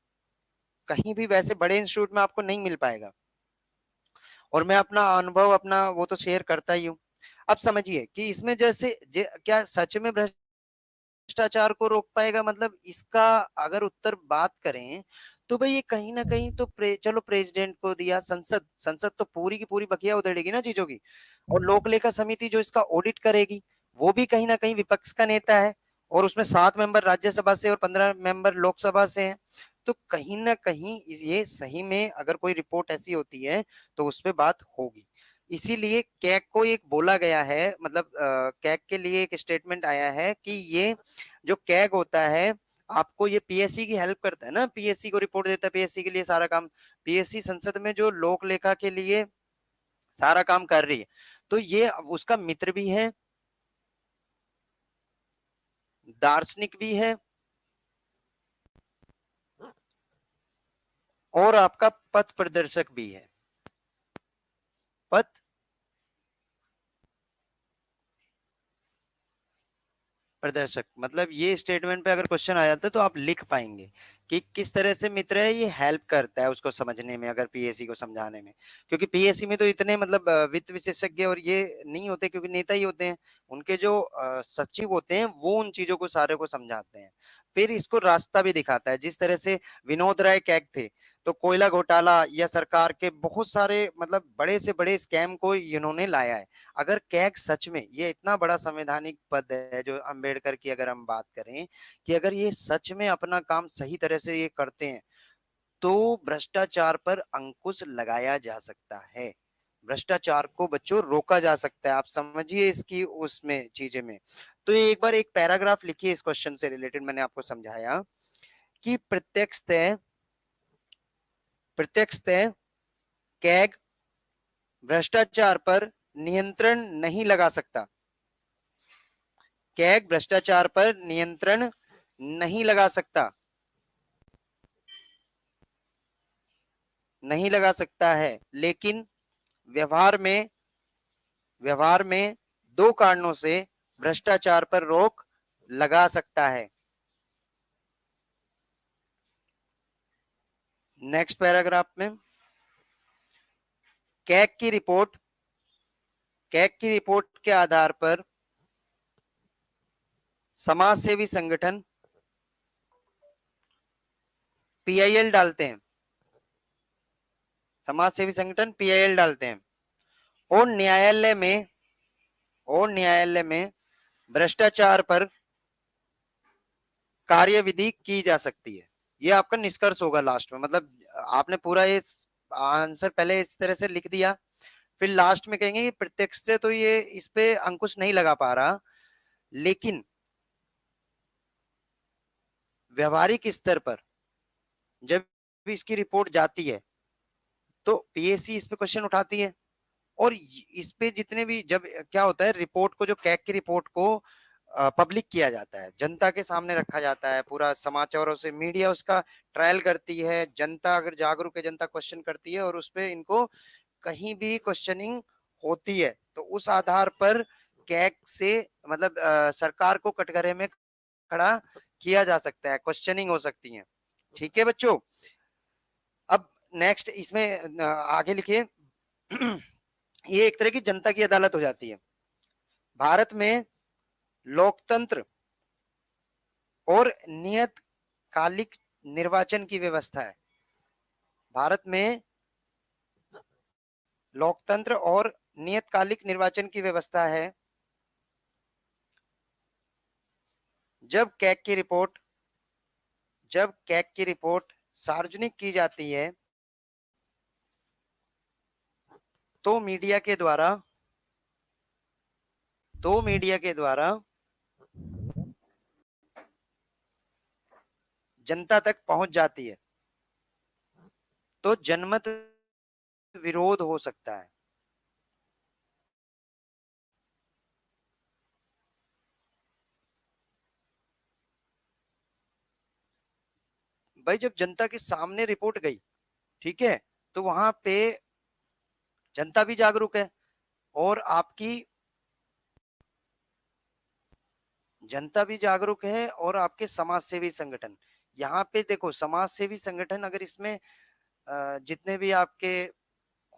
कहीं भी वैसे बड़े इंस्टीट्यूट में आपको नहीं मिल पाएगा। और मैं अपना अनुभव अपना वो तो शेयर करता ही हूँ। अब समझिए कि इसमें जैसे क्या सच में भ्रष्टाचार को रोक पाएगा, मतलब इसका अगर उत्तर बात करें तो भाई ये कहीं ना कहीं तो चलो प्रेसिडेंट को दिया, संसद संसद तो पूरी की पूरी बखिया उधेड़ेगी ना चीजों की। और लोक लेखा समिति जो इसका ऑडिट करेगी वो भी कहीं ना कहीं विपक्ष का नेता है, और उसमें 7 मेंबर राज्यसभा से और 15 मेंबर लोकसभा से हैं। तो कहीं ना कहीं ये सही में अगर कोई रिपोर्ट ऐसी होती है तो उस पर बात होगी। इसीलिए कैग को एक बोला गया है, मतलब कैग के लिए एक स्टेटमेंट आया है कि ये जो कैग होता है आपको ये पीएससी की हेल्प करता है ना, पीएससी को रिपोर्ट देता है, पीएससी के लिए सारा काम, पीएससी संसद में जो लोक लेखा के लिए सारा काम कर रही है, तो ये उसका मित्र भी है, दार्शनिक भी है, और आपका पथ प्रदर्शक भी है। पथ प्रदर्शक मतलब ये स्टेटमेंट पे अगर क्वेश्चन आ जाता है तो आप लिख पाएंगे कि किस तरह से मित्र है, ये हेल्प करता है उसको समझने में, अगर पीएससी को समझाने में। क्योंकि पीएससी में तो इतने मतलब वित्त विशेषज्ञ और ये नहीं होते, क्योंकि नेता ही होते हैं, उनके जो सचिव होते हैं वो उन चीजों को सारे को समझाते हैं। फिर इसको रास्ता भी दिखाता है, जिस तरह से विनोद राय कैग थे, तो कोयला घोटाला या सरकार के बहुत सारे मतलब बड़े से बड़े स्कैम को इन्होंने लाया है। अगर कैग सच में ये इतना बड़ा संवैधानिक पद है जो अंबेडकर की अगर हम बात करें, कि अगर ये सच में अपना काम सही तरह से ये करते हैं तो भ्रष्टाचार पर अंकुश लगाया जा सकता है, भ्रष्टाचार को बच्चों रोका जा सकता है। आप समझिए इसकी उसमें चीजें में। तो ये एक बार एक पैराग्राफ लिखिए इस क्वेश्चन से रिलेटेड, मैंने आपको समझाया कि प्रत्यक्ष तय कैग भ्रष्टाचार पर नियंत्रण नहीं लगा सकता, कैग भ्रष्टाचार पर नियंत्रण नहीं लगा सकता, नहीं लगा सकता है, लेकिन व्यवहार में व्यवहार में दो कारणों से भ्रष्टाचार पर रोक लगा सकता है। नेक्स्ट पैराग्राफ में कैग की रिपोर्ट कैग की रिपोर्ट के आधार पर समाज सेवी संगठन पीआईएल डालते हैं, समाज सेवी संगठन पीआईएल डालते हैं, और न्यायालय में भ्रष्टाचार पर कार्यविधि की जा सकती है। ये आपका निष्कर्ष होगा लास्ट में, मतलब आपने पूरा ये आंसर पहले इस तरह से लिख दिया, फिर लास्ट में कहेंगे कि प्रत्यक्ष से तो ये इस पे अंकुश नहीं लगा पा रहा, लेकिन व्यवहारिक स्तर पर जब इसकी रिपोर्ट जाती है तो पीएससी इस पे क्वेश्चन उठाती है। और इस पे जितने भी जब क्या होता है, रिपोर्ट को जो कैग की रिपोर्ट को पब्लिक किया जाता है, जनता के सामने रखा जाता है, पूरा समाचारों से मीडिया उसका ट्रायल करती है, जनता अगर जागरूक है जनता क्वेश्चन करती है, और उस पे इनको कहीं भी क्वेश्चनिंग होती है तो उस आधार पर कैग से मतलब सरकार को कटघरे में खड़ा किया जा सकता है, क्वेश्चनिंग हो सकती है। ठीक है बच्चों। अब नेक्स्ट इसमें आगे लिखिए ये एक तरह की जनता की अदालत हो जाती है। भारत में लोकतंत्र और नियतकालिक निर्वाचन की व्यवस्था है। भारत में लोकतंत्र और नियतकालिक निर्वाचन की व्यवस्था है। जब कैग की रिपोर्ट सार्वजनिक की जाती है तो मीडिया के द्वारा जनता तक पहुंच जाती है तो जनमत विरोध हो सकता है। भाई जब जनता के सामने रिपोर्ट गई, ठीक है, तो वहां पे जनता भी जागरूक है और आपके समाज सेवी संगठन, यहाँ पे देखो समाज सेवी संगठन, अगर इसमें जितने भी आपके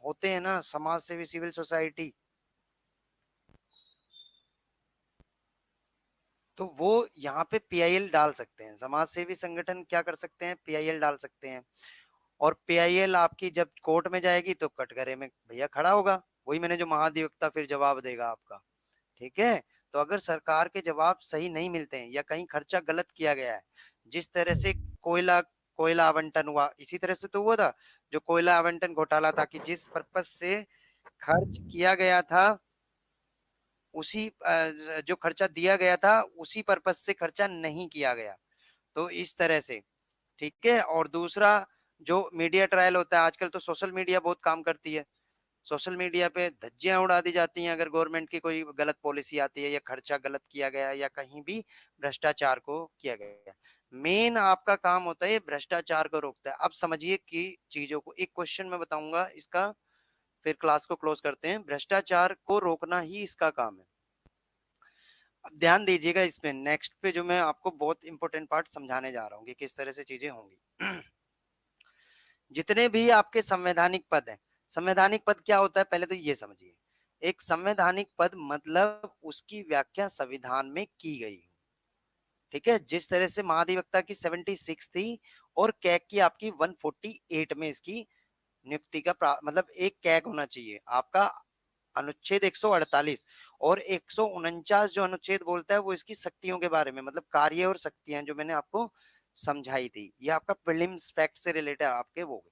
होते हैं ना समाज सेवी सिविल सोसाइटी, तो वो यहाँ पे पीआईएल डाल सकते हैं। समाज सेवी संगठन क्या कर सकते हैं, पीआईएल डाल सकते हैं। और पीआईएल आपकी जब कोर्ट में जाएगी तो कटघरे में भैया खड़ा होगा, वही मैंने जो महाधिवक्ता फिर जवाब देगा आपका, ठीक है। तो अगर सरकार के जवाब सही नहीं मिलते हैं या कहीं खर्चा गलत किया गया है, जिस तरह से कोयला कोयला आवंटन हुआ, इसी तरह से तो हुआ था जो कोयला आवंटन घोटाला था, कि जिस पर्पज से खर्च किया गया था उसी जो खर्चा दिया गया था उसी पर्पज से खर्चा नहीं किया गया, तो इस तरह से, ठीक है। और दूसरा जो मीडिया ट्रायल होता है, आजकल तो सोशल मीडिया बहुत काम करती है, सोशल मीडिया पे धज्जियां उड़ा दी जाती हैं अगर गवर्नमेंट की कोई गलत पॉलिसी आती है या खर्चा गलत किया गया या कहीं भी भ्रष्टाचार को किया गया। मेन आपका काम होता है भ्रष्टाचार को रोकता है। अब समझिए कि चीजों को एक क्वेश्चन में बताऊंगा इसका, फिर क्लास को क्लोज करते हैं। भ्रष्टाचार को रोकना ही इसका काम है। अब ध्यान दीजिएगा इसमें, नेक्स्ट पे जो मैं आपको बहुत इंपॉर्टेंट पार्ट समझाने जा रहा हूँ कि किस तरह से चीजें होंगी। जितने भी आपके संवैधानिक पद हैं, संवैधानिक पद क्या होता है पहले तो ये समझिए। एक संवैधानिक पद मतलब उसकी व्याख्या संविधान में की गई, ठीक है। जिस तरह से महाधिवक्ता की 76 थी और कैग की आपकी 148 में इसकी नियुक्ति का मतलब एक कैग होना चाहिए आपका अनुच्छेद 148 और 149 जो अनुच्छेद बोलता है वो इसकी शक्तियों के बारे में, मतलब कार्य और शक्तियां जो मैंने आपको समझाई थी, ये आपका प्रीलिम्स फैक्ट से रिलेटेड आपके वो।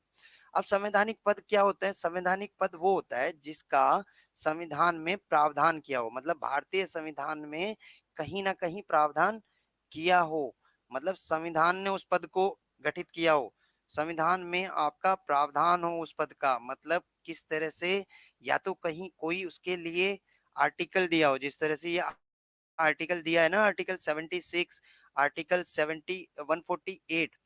अब संवैधानिक पद क्या होता है, संवैधानिक पद वो होता है जिसका संविधान में प्रावधान किया हो, मतलब भारतीय संविधान में कहीं ना कहीं प्रावधान किया हो, मतलब संविधान ने उस पद को गठित किया हो, संविधान में आपका प्रावधान हो उस पद का, मतलब किस तरह से, या तो कहीं कोई उसके लिए आर्टिकल दिया हो, जिस तरह से ये आर्टिकल दिया है ना, आर्टिकल 76, आर्टिकल 148,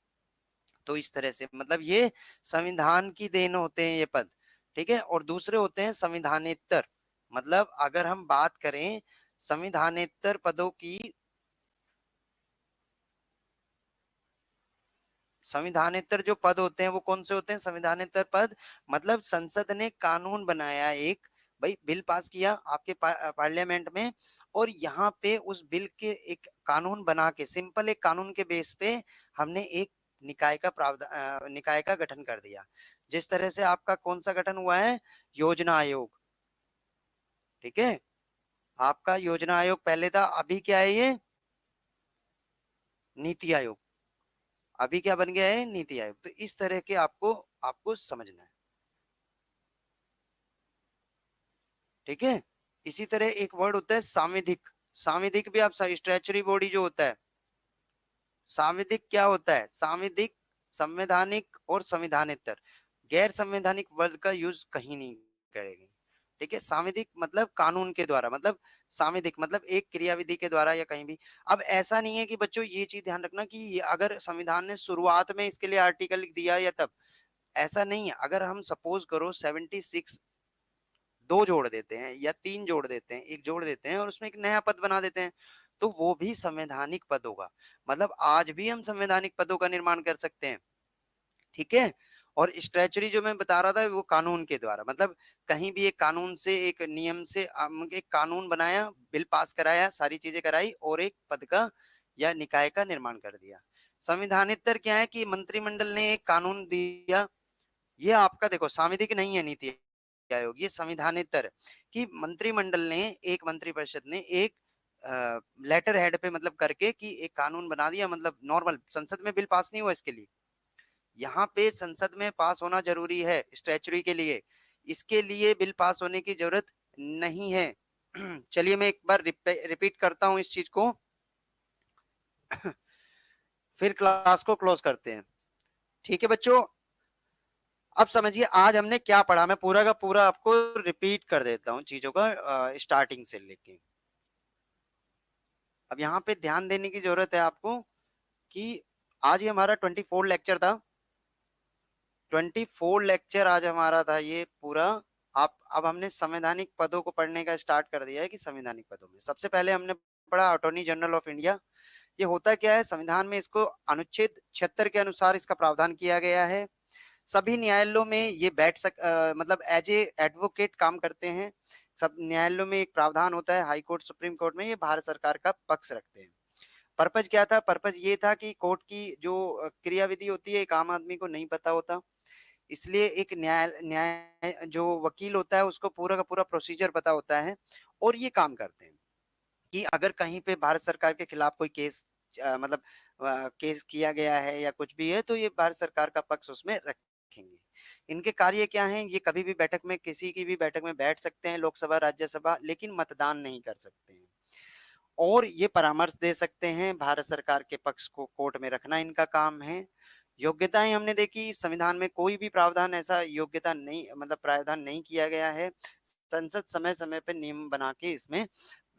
तो इस तरह से मतलब ये संविधान की देन होते हैं ये पद, ठीक है। और दूसरे होते हैं संविधानेतर, मतलब अगर हम बात करें संविधानेतर पदों की, संविधानेतर जो पद होते हैं वो कौन से होते हैं, संविधानेतर पद मतलब संसद ने कानून बनाया, एक भाई बिल पास किया आपके पार्लियामेंट में, और यहाँ पे उस बिल के एक कानून बना के, सिंपल एक कानून के बेस पे हमने एक निकाय का गठन कर दिया। जिस तरह से आपका कौन सा गठन हुआ है, योजना आयोग, ठीक है। आपका योजना आयोग पहले था, अभी क्या है ये, नीति आयोग, अभी क्या बन गया है, नीति आयोग। तो इस तरह के आपको आपको समझना है, ठीक है। इसी तरह एक वर्ड होता है सांविधिक, सांविधिक भी आप स्टैच्यूटरी बॉडी जो होता है, सांविधिक क्या होता है, सांविधिक संवैधानिक और संविधानेतर, गैर संवैधानिक वर्ड का यूज कहीं नहीं करेंगे, ठीक है। सांविधिक मतलब कानून के द्वारा, मतलब सांविधिक मतलब एक क्रियाविधि के द्वारा या कहीं भी। अब ऐसा नहीं है कि बच्चों ये चीज ध्यान रखना कि अगर संविधान ने शुरुआत में इसके लिए आर्टिकल लिख दिया या तब, ऐसा नहीं है। अगर हम सपोज करो 76 दो जोड़ देते हैं या तीन जोड़ देते हैं, एक जोड़ देते हैं और उसमें एक नया पद बना देते हैं, तो वो भी संवैधानिक पद होगा। मतलब आज भी हम संवैधानिक पदों का निर्माण कर सकते हैं, ठीक है। और स्टैच्यूरी जो मैं बता रहा था वो कानून के द्वारा, मतलब कहीं भी एक कानून से, एक नियम से एक कानून बनाया, बिल पास कराया, सारी चीजें कराई और एक पद का या निकाय का निर्माण कर दिया। संविधानितर क्या है कि मंत्रिमंडल ने एक कानून दिया, ये आपका देखो सांविधिक नहीं है नीति आयोग, ये संविधानेतर कि मंत्रिमंडल ने, एक मंत्रिपरिषद ने एक लेटर हेड पे मतलब करके कि एक कानून बना दिया, मतलब नॉर्मल संसद में बिल पास नहीं हुआ इसके लिए, यहाँ पे संसद में पास होना जरूरी है स्टैच्यूरी के लिए, इसके लिए बिल पास होने की जरूरत नहीं है। चलिए मैं एक बार रिपीट करता हूँ इस चीज को, फिर क्लास को क्लोज करते हैं। ठीक है बच्चों, अब समझिए आज हमने क्या पढ़ा, मैं पूरा का पूरा आपको रिपीट कर देता हूँ चीजों का स्टार्टिंग से लेके। अब यहाँ पे ध्यान देने की जरूरत है आपको कि आज ये हमारा 24 लेक्चर था, 24 लेक्चर आज हमारा था ये पूरा। आप अब हमने संवैधानिक पदों को पढ़ने का स्टार्ट कर दिया है कि संवैधानिक पदों में सबसे पहले हमने पढ़ा अटॉर्नी जनरल ऑफ इंडिया। ये होता क्या है, संविधान में इसको अनुच्छेद 76 के अनुसार इसका प्रावधान किया गया है। सभी न्यायालयों में ये मतलब एज ए एडवोकेट काम करते हैं। सब न्यायालयों में एक प्रावधान होता है, हाई कोर्ट सुप्रीम कोर्ट में ये भारत सरकार का पक्ष रखते हैं। पर्पज क्या था, पर्पज ये था कि कोर्ट की जो क्रियाविधि होती है एक आम आदमी को नहीं पता होता, इसलिए एक न्याय न्याय जो वकील होता है उसको पूरा का पूरा प्रोसीजर पता होता है, और ये काम करते हैं कि अगर कहीं पे भारत सरकार के खिलाफ कोई केस मतलब केस किया गया है या कुछ भी है तो ये भारत सरकार का पक्ष उसमें रखेंगे। इनके कार्य क्या हैं, ये कभी भी बैठक में, किसी की भी बैठक में बैठ सकते हैं, लोकसभा राज्यसभा, लेकिन मतदान नहीं कर सकते हैं। और ये परामर्श दे सकते हैं, भारत सरकार के पक्ष को कोर्ट में रखना इनका काम है। योग्यताएं हमने देखी, संविधान में कोई भी प्रावधान ऐसा योग्यता नहीं, मतलब प्रावधान नहीं किया गया है। संसद समय समय पर नियम बना के इसमें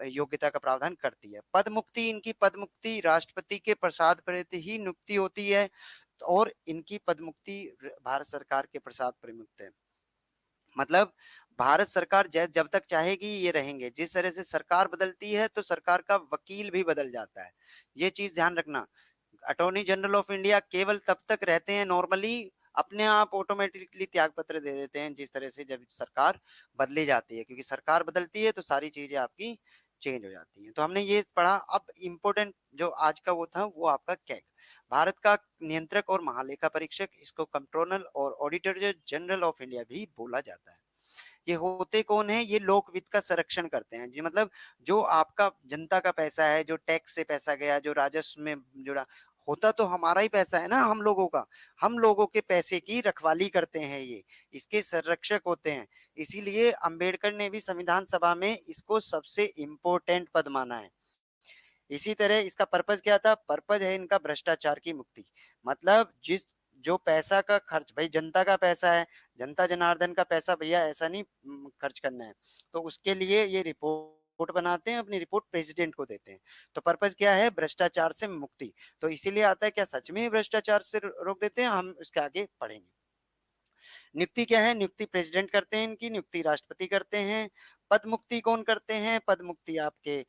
योग्यता का प्रावधान करती है। पद मुक्ति, इनकी पद मुक्ति राष्ट्रपति के प्रसाद पर ही नियुक्ति होती है, और इनकी पद मुक्ति भारत सरकार के प्रसाद पर मुक्त है। मतलब भारत सरकार जब तक चाहेगी ये रहेंगे, जिस तरह से सरकार बदलती है तो सरकार का वकील भी बदल जाता है, ये चीज ध्यान रखना। अटॉर्नी जनरल ऑफ इंडिया केवल तब तक रहते हैं नॉर्मली, अपने आप ऑटोमेटिकली त्याग पत्र दे देते हैं जिस तरह से जब सरकार बदली जाती है, क्योंकि सरकार बदलती है तो सारी चीजें आपकी चेंज हो जाती हैं। तो हमने ये पढ़ा। अब इम्पोर्टेंट जो आज का वो था वो आपका कैग, भारत का नियंत्रक और महालेखा परीक्षक, इसको कंट्रोलर और ऑडिटर जनरल ऑफ इंडिया भी बोला जाता है। ये होते कौन है, ये लोक वित्त का संरक्षण करते हैं जी, मतलब जो आपका जनता का पैसा है, जो टैक्स से पैसा गया, जो राजस्व में जुड़ा, होता तो हमारा ही पैसा है ना, हम लोगों का, हम लोगों के पैसे की रखवाली करते हैं, ये इसके संरक्षक होते हैं। इसीलिए अंबेडकर ने भी संविधान सभा में इसको सबसे इम्पोर्टेंट पद माना है। इसी तरह इसका पर्पज क्या था, पर्पज है इनका भ्रष्टाचार की मुक्ति। मतलब जिस जो पैसा का खर्च, भाई जनता का पैसा है, जनता जनार्दन का पैसा भैया ऐसा नहीं खर्च करना है, तो उसके लिए ये रिपोर्ट बनाते हैं, अपनी रिपोर्ट प्रेसिडेंट को देते हैं। तो पर्पज क्या है, भ्रष्टाचार से मुक्ति। तो इसीलिए आता है, क्या सच में भ्रष्टाचार से रोक देते हैं, हम इसके आगे पढ़ेंगे। नियुक्ति क्या है, नियुक्ति प्रेसिडेंट करते हैं, इनकी नियुक्ति राष्ट्रपति करते हैं। पद मुक्ति कौन करते हैं, पद मुक्ति आपके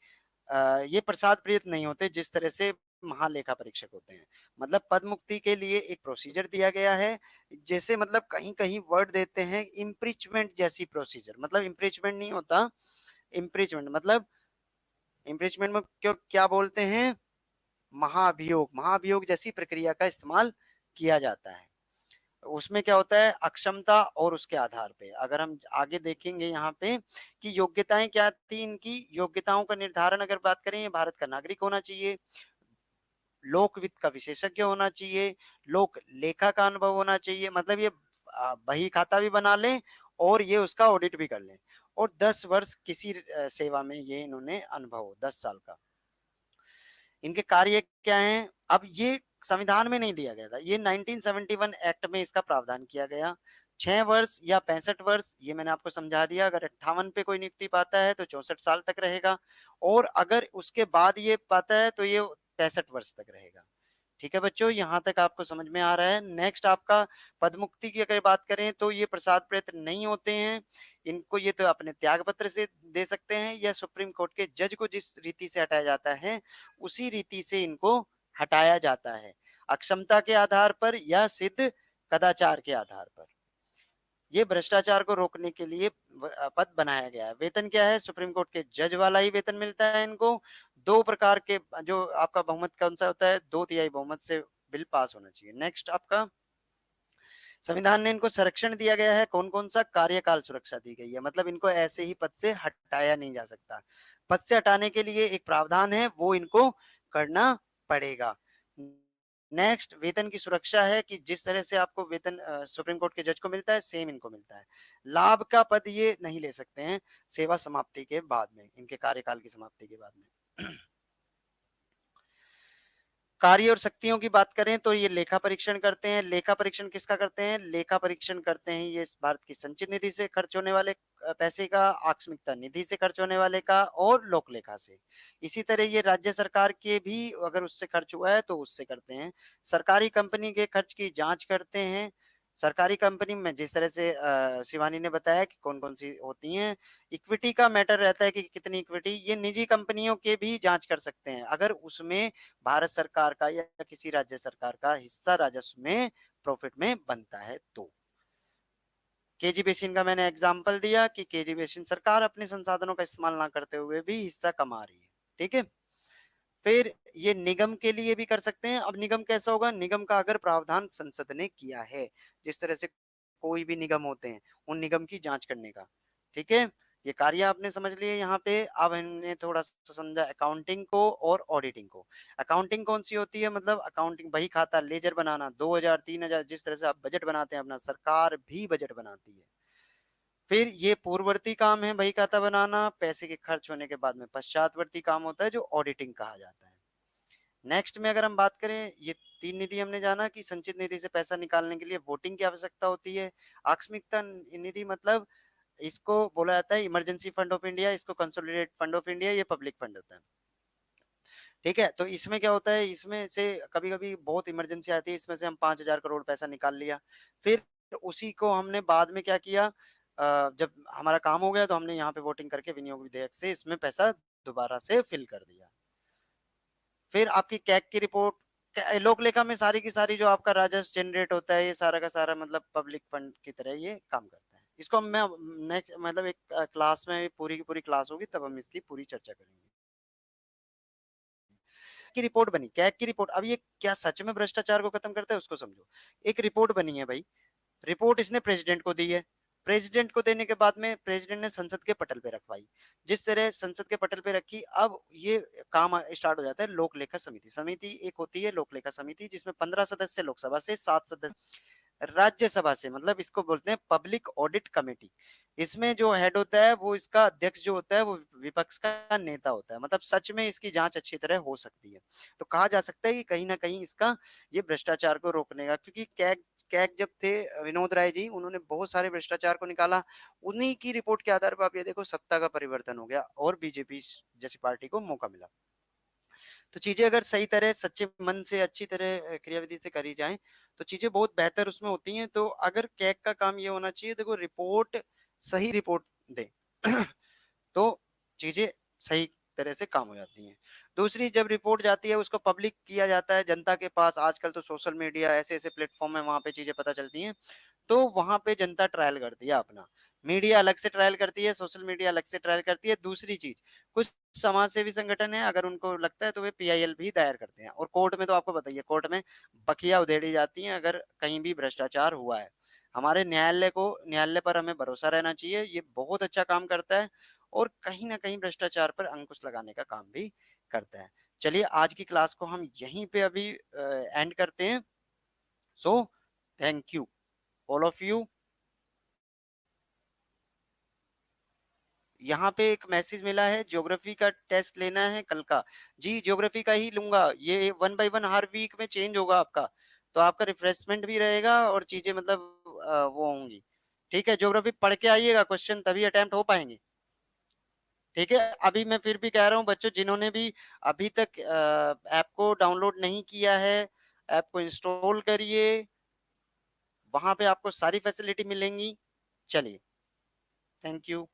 ये प्रसाद प्रेरित नहीं होते जिस तरह से महालेखा परीक्षक होते हैं। मतलब पद मुक्ति के लिए एक प्रोसीजर दिया गया है, जैसे मतलब कहीं कहीं वर्ड देते हैं इम्पीचमेंट जैसी प्रोसीजर, मतलब इम्पीचमेंट नहीं होता, इम्पीचमेंट मतलब, इम्पीचमेंट में क्यों क्या बोलते हैं, महाभियोग, महाभियोग जैसी प्रक्रिया का इस्तेमाल किया जाता है। उसमें क्या होता है, अक्षमता और उसके आधार पे, अगर हम आगे देखेंगे यहाँ पे कि योग्यताएं क्या थी इनकी, योग्यताओं का निर्धारण अगर बात करें, ये भारत का नागरिक होना चाहिए, लोक वित्त का विशेषज्ञ होना चाहिए, लोक लेखा का अनुभव होना चाहिए, मतलब ये बही खाता भी बना लें और ये उसका ऑडिट भी कर लें, और 10 वर्ष किसी सेवा में ये इन्होंने अनुभव, 10 साल का। इनके कार्य क्या हैं, अब ये संविधान में नहीं दिया गया था, ये 1971 एक्ट में इसका प्रावधान किया गया। 6 वर्ष या 65 वर्ष, ये मैंने आपको समझा दिया। अगर 58 पे कोई नियुक्ति पाता है तो 64 साल तक रहेगा, और अगर उसके बाद ये पाता है तो ये 65 वर्ष तक रहेगा। ठीक है बच्चों, यहाँ तक आपको समझ में आ रहा है। नेक्स्ट आपका पद मुक्ति की अगर बात करें तो ये प्रसाद प्रेरित नहीं होते हैं, इनको ये तो अपने त्याग पत्र से दे सकते हैं, या सुप्रीम कोर्ट के जज को जिस रीति से हटाया जाता है उसी रीति से इनको हटाया जाता है, अक्षमता के आधार पर या सिद्ध कदाचार के आधार पर। ये भ्रष्टाचार को रोकने के लिए पद बनाया गया है। वेतन क्या है, सुप्रीम कोर्ट के जज वाला ही वेतन मिलता है इनको। 2 प्रकार के, जो आपका बहुमत कौन सा होता है, 2/3 बहुमत से बिल पास होना चाहिए। नेक्स्ट आपका, संविधान ने इनको संरक्षण दिया गया है, कौन कौन सा, कार्यकाल सुरक्षा दी गई है, मतलब इनको ऐसे ही पद से हटाया नहीं जा सकता। पद से हटाने के लिए एक प्रावधान है, वो इनको करना पड़ेगा। नेक्स्ट, वेतन की सुरक्षा है कि जिस तरह से आपको वेतन सुप्रीम कोर्ट के जज को मिलता है, सेम इनको मिलता है। लाभ का पद ये नहीं ले सकते हैं सेवा समाप्ति के बाद में, इनके कार्यकाल की समाप्ति के बाद में। कार्य और शक्तियों की बात करें तो ये लेखा परीक्षण करते हैं। लेखा परीक्षण किसका करते हैं, लेखा परीक्षण करते हैं ये भारत की संचित निधि से खर्च होने वाले पैसे का, आकस्मिकता निधि से खर्च होने वाले का, और लोक लेखा से। इसी तरह ये राज्य सरकार के भी अगर उससे खर्च हुआ है तो उससे करते हैं। सरकारी कंपनी के खर्च की जांच करते हैं। सरकारी कंपनी में जिस तरह से शिवानी ने बताया कि कौन कौन सी होती हैं, इक्विटी का मैटर रहता है कि कितनी इक्विटी, ये निजी कंपनियों के भी जांच कर सकते हैं अगर उसमें भारत सरकार का या किसी राज्य सरकार का हिस्सा राजस्व में, प्रॉफिट में बनता है तो। केजी बेसिन का मैंने एग्जांपल दिया कि केजी बेसिन सरकार अपने संसाधनों का इस्तेमाल ना करते हुए भी हिस्सा कमा रही है, ठीक है। फिर ये निगम के लिए भी कर सकते हैं। अब निगम कैसा होगा, निगम का अगर प्रावधान संसद ने किया है, जिस तरह से कोई भी निगम होते हैं उन निगम की जांच करने का, ठीक है। ये कार्य आपने समझ लिए यहाँ पे। अब हमने थोड़ा सा समझा अकाउंटिंग को और ऑडिटिंग को। अकाउंटिंग कौन सी होती है, मतलब अकाउंटिंग बही खाता लेजर बनाना, 2000 3000 जिस तरह से आप बजट बनाते हैं अपना, सरकार भी बजट बनाती है। फिर ये पूर्ववर्ती काम है बही खाता बनाना, पैसे के खर्च होने के बाद में पश्चातवर्ती काम होता है जो ऑडिटिंग कहा जाता है। नेक्स्ट में अगर हम बात करें, ये 3 निधि हमने जाना कि संचित निधि से पैसा निकालने के लिए वोटिंग की आवश्यकता होती है। आकस्मिकता निधि मतलब इसको बोला जाता है इमरजेंसी फंड ऑफ इंडिया, इसको कंसोलिडेट फंड ऑफ इंडिया, ये पब्लिक फंड होता है, ठीक है। तो इसमें क्या होता है, इसमें से कभी कभी बहुत इमरजेंसी आती है, इसमें से हम 5,000 करोड़ पैसा निकाल लिया, फिर उसी को हमने बाद में क्या किया, जब हमारा काम हो गया तो हमने यहाँ पे वोटिंग करके विनियोग विधेयक से इसमें पैसा दोबारा से फिल कर दिया। फिर आपकी कैग की रिपोर्ट, लोक लेखा में सारी की सारी जो आपका राजस्व जनरेट होता है, ये सारा का सारा मतलब पब्लिक फंड की तरह ये काम करता है। इसको मैं नेक्स्ट मतलब एक क्लास में पूरी की पूरी क्लास होगी तब हम इसकी पूरी चर्चा करेंगे। की रिपोर्ट बनी, कैग की रिपोर्ट, अब ये क्या सच में भ्रष्टाचार को खत्म करता है उसको समझो। एक रिपोर्ट बनी है भाई, रिपोर्ट इसने प्रेसिडेंट को दी है। प्रेसिडेंट को देने के बाद में प्रेसिडेंट ने संसद के पटल पे रखवाई। जिस तरह संसद के पटल पे रखी, अब ये काम स्टार्ट हो जाता है लोक लेखा समिति। समिति एक होती है लोक लेखा समिति, जिसमें 15 सदस्य लोकसभा से, 7 सदस्य राज्यसभा से, मतलब इसको बोलते हैं पब्लिक ऑडिट कमेटी। इसमें जो हेड होता है वो, इसका अध्यक्ष जो होता है वो विपक्ष का नेता होता है, मतलब सच में इसकी जांच अच्छी तरह हो सकती है। तो कहा जा सकता है कि कहीं ना कहीं इसका ये भ्रष्टाचार को रोकने का, क्योंकि कैग कैग जब थे विनोद राय जी, उन्होंने बहुत सारे भ्रष्टाचार को निकाला। उन्हीं की रिपोर्ट के आधार पर आप ये देखो सत्ता का परिवर्तन हो गया और बीजेपी जैसी पार्टी को मौका मिला। तो चीजें अगर सही तरह सच्चे मन से अच्छी तरह क्रियाविधि से करी जाएं तो चीजें बहुत बेहतर उसमें होती हैं। तो अगर कैग का काम ये होना चाहिए, देखो रिपोर्ट सही रिपोर्ट दे तो चीजें सही तरह से काम हो जाती हैं। दूसरी, जब रिपोर्ट जाती है उसको पब्लिक किया जाता है जनता के पास, आजकल तो सोशल मीडिया ऐसे ऐसे प्लेटफॉर्म है वहां पे चीजें पता चलती हैं, तो वहां पे जनता ट्रायल करती है अपना। मीडिया अलग से ट्रायल करती है, सोशल मीडिया अलग से ट्रायल करती है। दूसरी चीज, कुछ समाज सेवी संगठन है, अगर उनको लगता है तो वे पीआईएल भी दायर करते हैं। और कोर्ट में तो आपको बताइए, कोर्ट में बखिया उधेड़ी जाती है अगर कहीं भी भ्रष्टाचार हुआ है। हमारे न्यायालय पर हमें भरोसा रहना चाहिए, ये बहुत अच्छा काम करता है और कहीं ना कहीं भ्रष्टाचार पर अंकुश लगाने का काम भी करता है। चलिए आज की क्लास को हम यहीं पे अभी एंड करते हैं। So thank you all of you. यहाँ पे एक मैसेज मिला है, ज्योग्राफी का टेस्ट लेना है कल का। जी ज्योग्राफी का ही लूंगा, ये 1 बाय 1 हर वीक में चेंज होगा आपका, तो आपका रिफ्रेशमेंट भी रहेगा और चीजें मतलब वो होंगी। ठीक है, ज्योग्राफी पढ़ के आइएगा, क्वेश्चन तभी अटेम्प्ट हो पाएंगे। ठीक है, अभी मैं फिर भी कह रहा हूँ बच्चों, जिन्होंने भी अभी तक ऐप को डाउनलोड नहीं किया है, ऐप को इंस्टॉल करिए, वहां पे आपको सारी फैसिलिटी मिलेंगी। चलिए, थैंक यू।